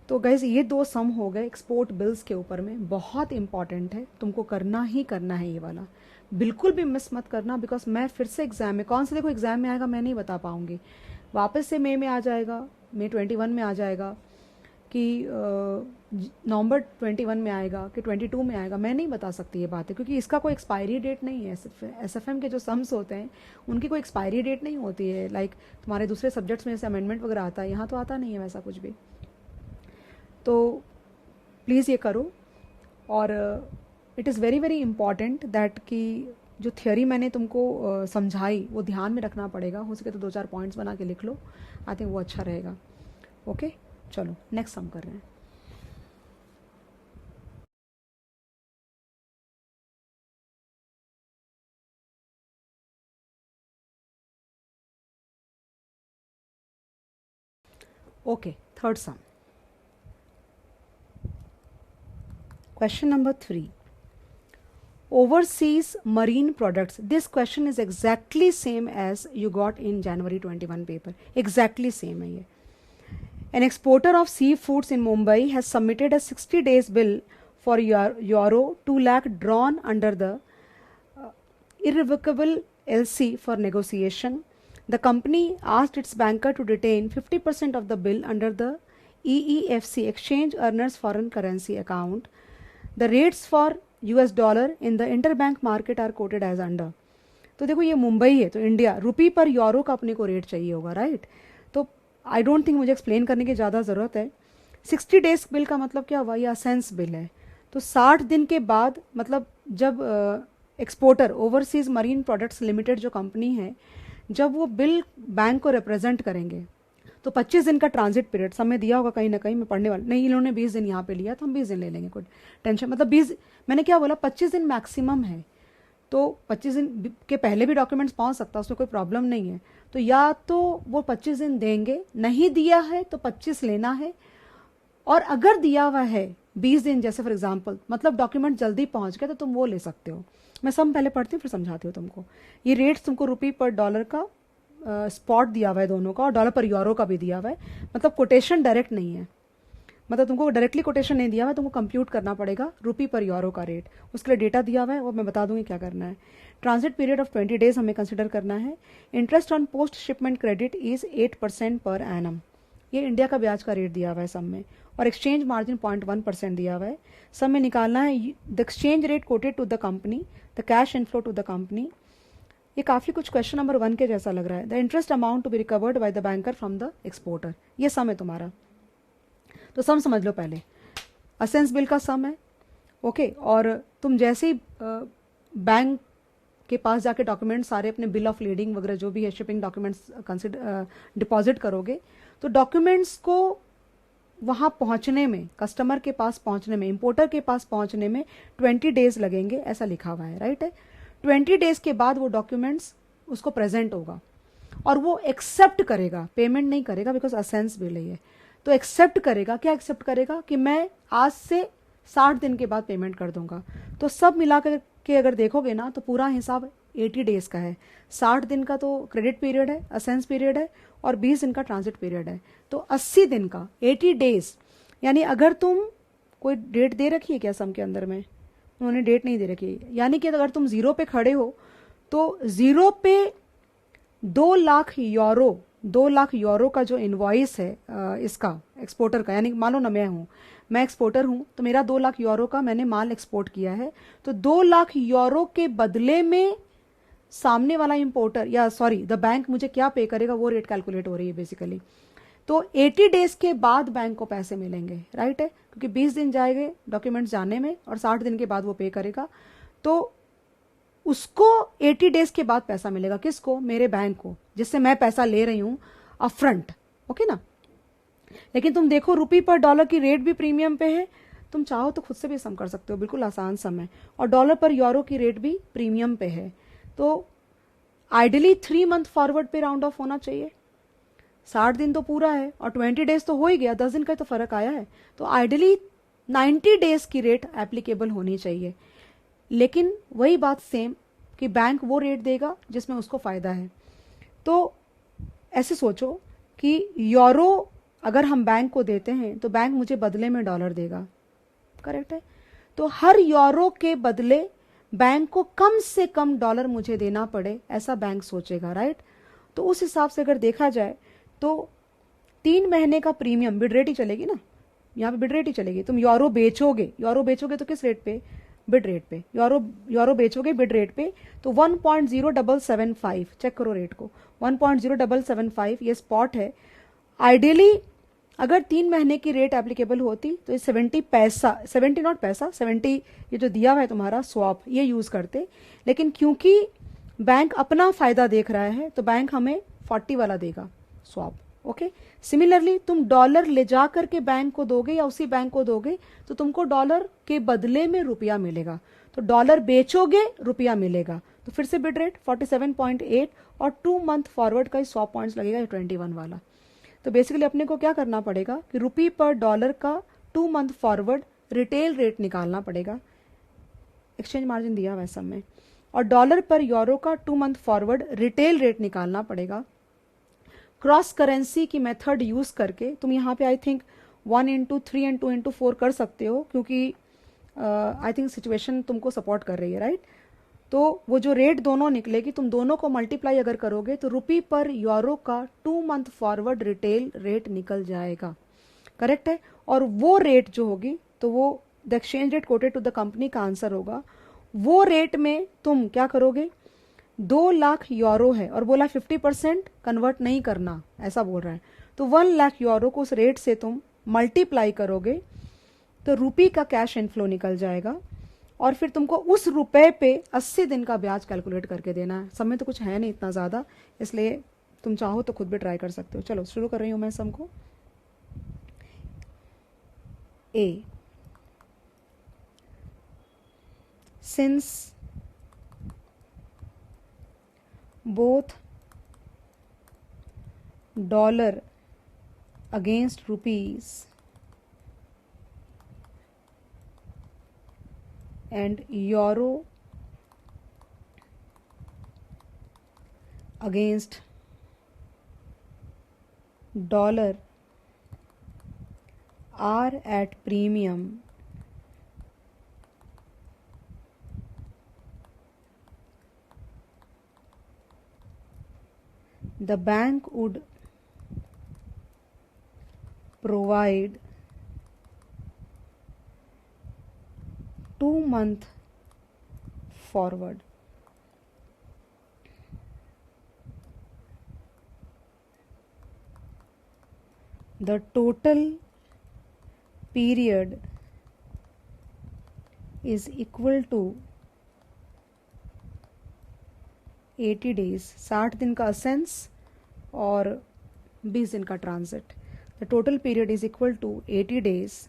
तो guys ये 2 सम हो गए एक्सपोर्ट बिल्स के ऊपर में, बहुत इंपॉर्टेंट है, तुमको करना ही करना है ये वाला, बिल्कुल भी मिस मत करना। बिकॉज मैं फिर से एग्जाम में, कौन से देखो एग्जाम में आएगा मैं नहीं बता पाऊंगी, वापस से मई में आ जाएगा, मई 21 में आ जाएगा कि नवंबर 21 में आएगा कि 22 में आएगा, मैं नहीं बता सकती ये बातें, क्योंकि इसका कोई एक्सपायरी डेट नहीं है। एसएफएम के जो सम्स होते हैं उनकी कोई एक्सपायरी डेट नहीं होती है, लाइक तुम्हारे दूसरे सब्जेक्ट्स में जैसे अमेंडमेंट वगैरह आता है, यहाँ तो आता नहीं है वैसा कुछ भी। तो प्लीज़ ये करो। और it is very very important that कि जो थियोरी मैंने तुमको समझाई वो ध्यान में रखना पड़ेगा। हो सके तो 2-4 पॉइंट्स बना के लिख लो, आई थिंक वो अच्छा रहेगा। ओके, चलो नेक्स्ट सम कर रहे हैं। Okay, third some, question number 3, overseas marine products. This question is exactly same as you got in January 21 paper, exactly same है ये। An exporter of seafoods in Mumbai has submitted a 60 days bill for euro 2 lakh drawn under the irrevocable LC for negotiation. The company asked its banker to retain 50% of the bill under the EEFC, Exchange Earners Foreign Currency account. The rates for US dollar in the interbank market are quoted as under. तो देखो ये मुंबई है तो India, रुपी पर euro का अपने को rate चाहिए होगा, राइट। तो आई डोंट थिंक मुझे एक्सप्लेन करने की ज़्यादा ज़रूरत है। 60 डेज बिल का मतलब क्या हुआ, ये असेंस बिल है। तो 60 दिन के बाद, मतलब जब exporter overseas marine products limited जो कंपनी है, जब वो बिल बैंक को रिप्रेजेंट करेंगे तो तो 25 दिन का ट्रांजिट पीरियड सब में दिया होगा कहीं ना कहीं, मैं पढ़ने वाला नहीं, इन्होंने 20 दिन यहाँ पे लिया तो हम 20 दिन ले लेंगे, कोई टेंशन, मतलब 20, मैंने क्या बोला 25 दिन मैक्सिमम है, तो 25 दिन के पहले भी डॉक्यूमेंट्स पहुंच सकता है, उसमें कोई प्रॉब्लम नहीं है। तो या तो वो 25 दिन देंगे, नहीं दिया है तो 25 लेना है, और अगर दिया हुआ है 20 दिन जैसे फॉर एग्जांपल, मतलब डॉक्यूमेंट जल्दी पहुंच गए तो तुम वो ले सकते हो। मैं सब पहले पढ़ती हूँ फिर समझाती हूँ तुमको। ये रेट्स तुमको रुपी पर डॉलर का स्पॉट दिया हुआ है दोनों का, और डॉलर पर यूरो का भी दिया हुआ है, मतलब कोटेशन डायरेक्ट नहीं है, मतलब तुमको डायरेक्टली कोटेशन नहीं दिया हुआ है, तुमको कंप्यूट करना पड़ेगा रुपी पर यूरो का रेट, उसके लिए डेटा दिया हुआ है, वो मैं बता दूंगी क्या करना है। ट्रांजिट पीरियड ऑफ 20 डेज हमें कंसिडर करना है। Interest on post shipment credit is 8% per annum, ये इंडिया का ब्याज का रेट दिया हुआ है सब में, और एक्सचेंज मार्जिन 0.1% दिया हुआ है। सब में निकालना है the exchange rate quoted to the company, the cash inflow to the company. ये काफी कुछ क्वेश्चन नंबर 1 के जैसा लग रहा है। The interest amount to be recovered by the banker from the exporter, ये सम है तुम्हारा, तो सम समझ लो पहले। असेंस बिल का सम है, ओके, और तुम जैसे ही बैंक के पास जाके डॉक्यूमेंट सारे अपने बिल ऑफ लीडिंग वगैरह जो भी है शिपिंग डॉक्यूमेंट्स कंसिडर डिपॉजिट करोगे, तो डॉक्यूमेंट्स को वहां पहुंचने में, कस्टमर के पास पहुंचने में, इंपोर्टर के पास पहुंचने में 20 डेज लगेंगे, ऐसा लिखा हुआ है, राइट है। 20 डेज के बाद वो डॉक्यूमेंट्स उसको प्रेजेंट होगा और वो एक्सेप्ट करेगा, पेमेंट नहीं करेगा बिकॉज असेंस बिल है ये, तो एक्सेप्ट करेगा। क्या एक्सेप्ट करेगा कि मैं आज से 60 दिन के बाद पेमेंट कर दूंगा। तो सब मिलाकर के अगर देखोगे ना तो पूरा हिसाब 80 डेज का है। 60 दिन का तो क्रेडिट पीरियड है, असेंस पीरियड है, और 20 दिन का ट्रांजिट पीरियड है, तो 80 दिन का 80 डेज। यानी अगर तुम, कोई डेट दे रखी है क्या सम के अंदर में? उन्होंने डेट नहीं दे रखी है। यानी कि अगर तुम जीरो पे खड़े हो तो जीरो पे 2 लाख यूरो, 2 लाख यूरो का जो इनवॉइस है इसका एक्सपोर्टर का, यानी मान लो ना मैं एक्सपोर्टर हूं तो मेरा 2 लाख यूरो का मैंने माल एक्सपोर्ट किया है, तो 2 लाख यूरो के बदले में सामने वाला इंपोर्टर या सॉरी द बैंक मुझे क्या पे करेगा, वो रेट कैलकुलेट हो रही है बेसिकली। तो 80 डेज के बाद बैंक को पैसे मिलेंगे, राइट है, क्योंकि 20 दिन जाएंगे डॉक्यूमेंट्स जाने में और 60 दिन के बाद वो पे करेगा, तो उसको 80 डेज के बाद पैसा मिलेगा। किसको? मेरे बैंक को, जिससे मैं पैसा ले रही हूं अपफ्रंट, ओके ना। लेकिन तुम देखो रुपी पर डॉलर की रेट भी प्रीमियम पे है, तुम चाहो तो खुद से भी सम कर सकते हो, बिल्कुल आसान सम है, और डॉलर पर यूरो की रेट भी प्रीमियम पे है। तो आइडियली 3 मंथ फॉरवर्ड पे राउंड ऑफ होना चाहिए। 60 दिन तो पूरा है और 20 डेज तो हो ही गया, 10 दिन का तो फर्क आया है, तो आइडियली 90 डेज की रेट एप्लीकेबल होनी चाहिए। लेकिन वही बात सेम कि बैंक वो रेट देगा जिसमें उसको फायदा है। तो ऐसे सोचो कि यूरो अगर हम बैंक को देते हैं तो बैंक मुझे बदले में डॉलर देगा, करेक्ट है। तो हर यूरो के बदले बैंक को कम से कम डॉलर मुझे देना पड़े, ऐसा बैंक सोचेगा, राइट। तो उस हिसाब से अगर देखा जाए तो 3 महीने का प्रीमियम बिड रेट ही चलेगी ना, यहाँ पे बिड रेट ही चलेगी। तुम यूरो बेचोगे तो किस रेट पे? बिड रेट पे। यूरो बेचोगे बिड रेट पे, तो 1.0775, चेक करो रेट को, 1.0775 ये स्पॉट है। आइडियली अगर 3 महीने की रेट एप्लीकेबल होती तो 70 पैसा, 70 नॉट पैसा, 70 ये जो दिया हुआ है तुम्हारा स्वैप, ये यूज करते। लेकिन क्योंकि बैंक अपना फायदा देख रहा है तो बैंक हमें 40 वाला देगा स्वैप, ओके। सिमिलरली तुम डॉलर ले जा करके बैंक को दोगे या उसी बैंक को दोगे तो तुमको डॉलर के बदले में रुपया मिलेगा, तो डॉलर बेचोगे रुपया मिलेगा। तो फिर से बिड रेट 47.8 और 2 मंथ फॉरवर्ड का 100 पॉइंट्स लगेगा 21 वाला। तो बेसिकली अपने को क्या करना पड़ेगा कि रुपी पर डॉलर का 2 मंथ फॉरवर्ड रिटेल रेट निकालना पड़ेगा, एक्सचेंज मार्जिन दिया हुआ है सब में, और डॉलर पर यूरो का 2 मंथ फॉरवर्ड रिटेल रेट निकालना पड़ेगा। क्रॉस करेंसी की मेथड यूज करके तुम यहाँ पे I think 1x3 and 2x4 कर सकते हो, क्योंकि आई थिंक सिचुएशन तुमको सपोर्ट कर रही है, राइट। तो वो जो रेट दोनों निकलेगी, तुम दोनों को मल्टीप्लाई अगर करोगे तो रुपी पर यूरो का 2 मंथ फॉरवर्ड रिटेल रेट निकल जाएगा, करेक्ट है। और वो रेट जो होगी तो वो the exchange rate quoted to the company का आंसर होगा। वो रेट में तुम क्या करोगे, 2 लाख यूरो है और बोला 50% कन्वर्ट नहीं करना, ऐसा बोल रहा है, तो 1 लाख यूरो को उस रेट से तुम मल्टीप्लाई करोगे तो रुपी का कैश इनफ्लो निकल जाएगा, और फिर तुमको उस रुपए पे 80 दिन का ब्याज कैलकुलेट करके देना है। सब में तो कुछ है नहीं इतना ज्यादा, इसलिए तुम चाहो तो खुद भी ट्राई कर सकते हो। चलो शुरू कर रही हूँ मैं सम को। ए, since both dollar against rupees and euro against dollar are at premium, the bank would provide 2-month forward. The total period is equal to 80 days, 60 दिन का असेंस और 20 दिन का transit. The total period is equal to 80 days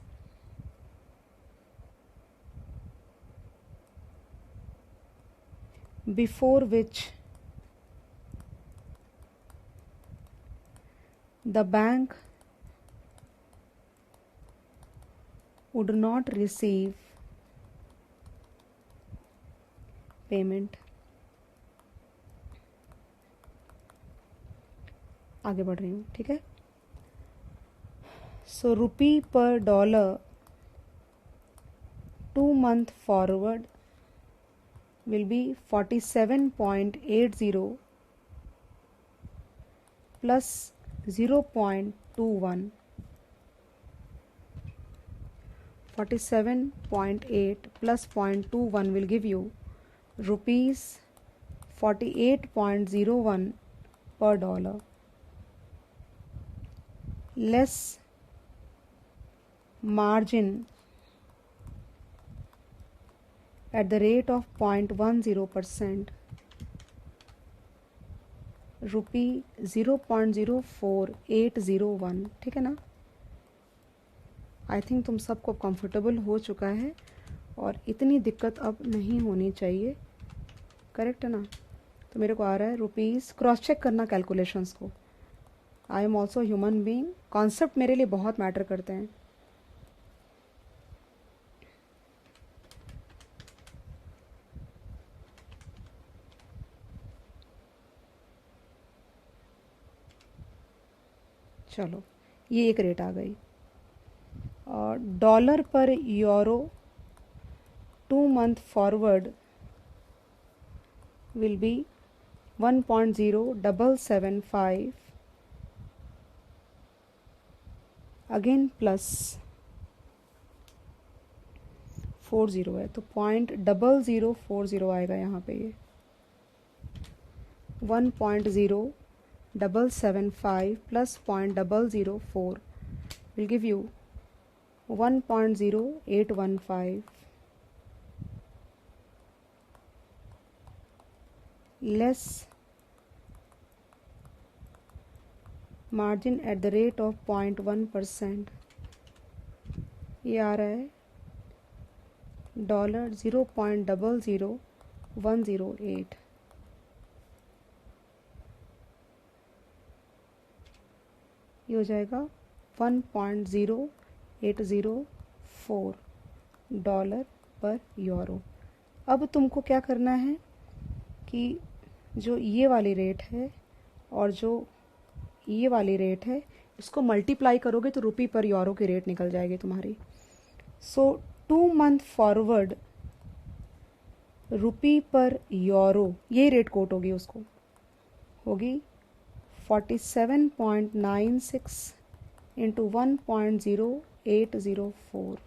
before which the bank would not receive payment. आगे बढ़ रही हूँ, ठीक है। सो रुपी पर dollar 2-month forward will be 47.80 plus 0.21. 47.8 plus 0.21 will give you rupees 48.01 per dollar, less margin at the rate of 0.10%, रुपी 0.04801। ठीक है ना। आई थिंक तुम सबको कंफर्टेबल हो चुका है और इतनी दिक्कत अब नहीं होनी चाहिए, करेक्ट है ना। तो मेरे को आ रहा है रुपीज़, क्रॉस चेक करना कैलकुलेशंस को। I am also human being, concept मेरे लिए बहुत मैटर करते हैं। चलो ये एक रेट आ गई। और डॉलर पर euro 2-month forward will be 1.0775, again plus 40 है तो 0.0040 आएगा यहाँ पे। ये 1.0775 plus 0.004 will give you 1.0815 less margin at the rate of 0.1%। ये आ रहा है डॉलर 0.00108। ये हो जाएगा 1.0804 डॉलर पर यूरो। अब तुमको क्या करना है कि जो ये वाली रेट है और जो ये वाली रेट है इसको मल्टीप्लाई करोगे तो रुपी पर यूरो की रेट निकल जाएगी तुम्हारी। सो 2-month फॉरवर्ड रुपी पर यूरो ये रेट कोट होगी, उसको होगी 47.96 into 1.0804,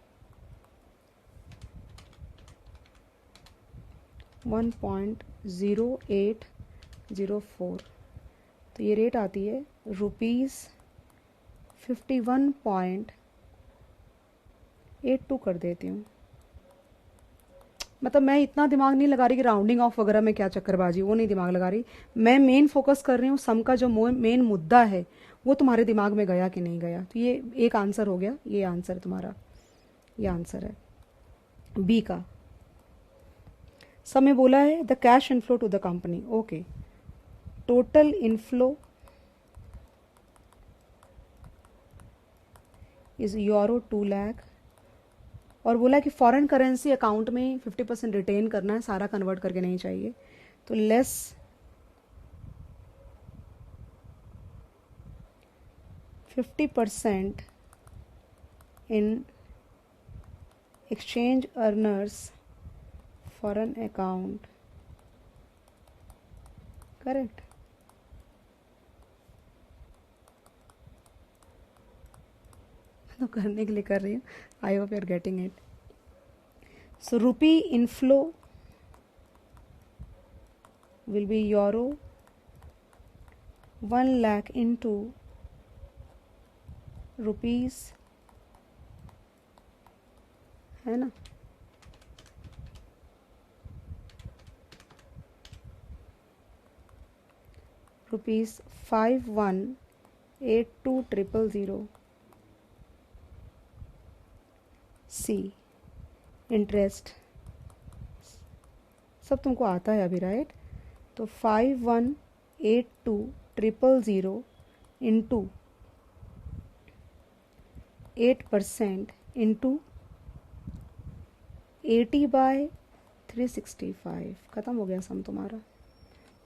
1.0804। तो ये रेट आती है रुपीज़ 51.82 कर देती हूँ। मतलब मैं इतना दिमाग नहीं लगा रही कि राउंडिंग ऑफ वगैरह में क्या चक्करबाजी, वो नहीं दिमाग लगा रही। मैं मेन फोकस कर रही हूँ सम का जो मेन मुद्दा है वो तुम्हारे दिमाग में गया कि नहीं गया। तो ये एक आंसर हो गया, ये आंसर है तुम्हारा, ये आंसर है बी का। सब में बोला है the cash inflow to the company. Okay, total inflow is euro 2 lakh, और बोला कि फॉरेन करेंसी अकाउंट में 50% रिटेन करना है, सारा कन्वर्ट करके नहीं चाहिए। तो लेस 50% इन exchange earners foreign account, correct? तो करने के लिए कर रही हूँ, I hope you are getting it. So rupee inflow will be euro 1 lakh into rupees, है ना, रुपीज 5182,000 सी इंटरेस्ट। सब तुमको आता है अभी, राइट? तो 5182,000 इंटू 8% इंटू 80/365, खत्म हो गया सम तुम्हारा।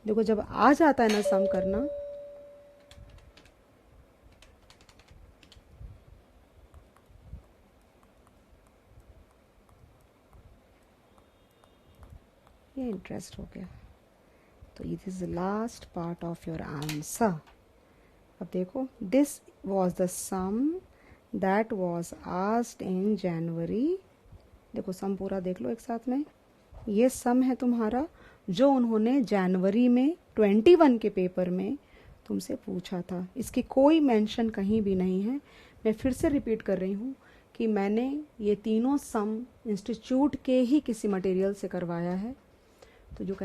देखो जब आ जाता है ना सम करना, ये इंटरेस्ट हो गया। तो it is the last part of your answer. अब देखो, this was the sum that was asked in January. देखो सम पूरा देख लो एक साथ में। ये सम है तुम्हारा जो उन्होंने जनवरी में 21 के पेपर में तुमसे पूछा था। इसकी कोई मेंशन कहीं भी नहीं है। मैं फिर से रिपीट कर रही हूँ कि मैंने ये तीनों सम इंस्टीट्यूट के ही किसी मटेरियल से करवाया है। तो you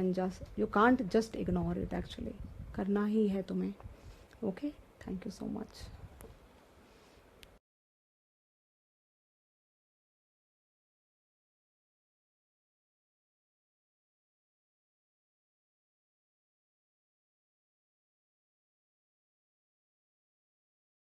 can't just ignore it, actually करना ही है तुम्हें। Okay, thank you so much.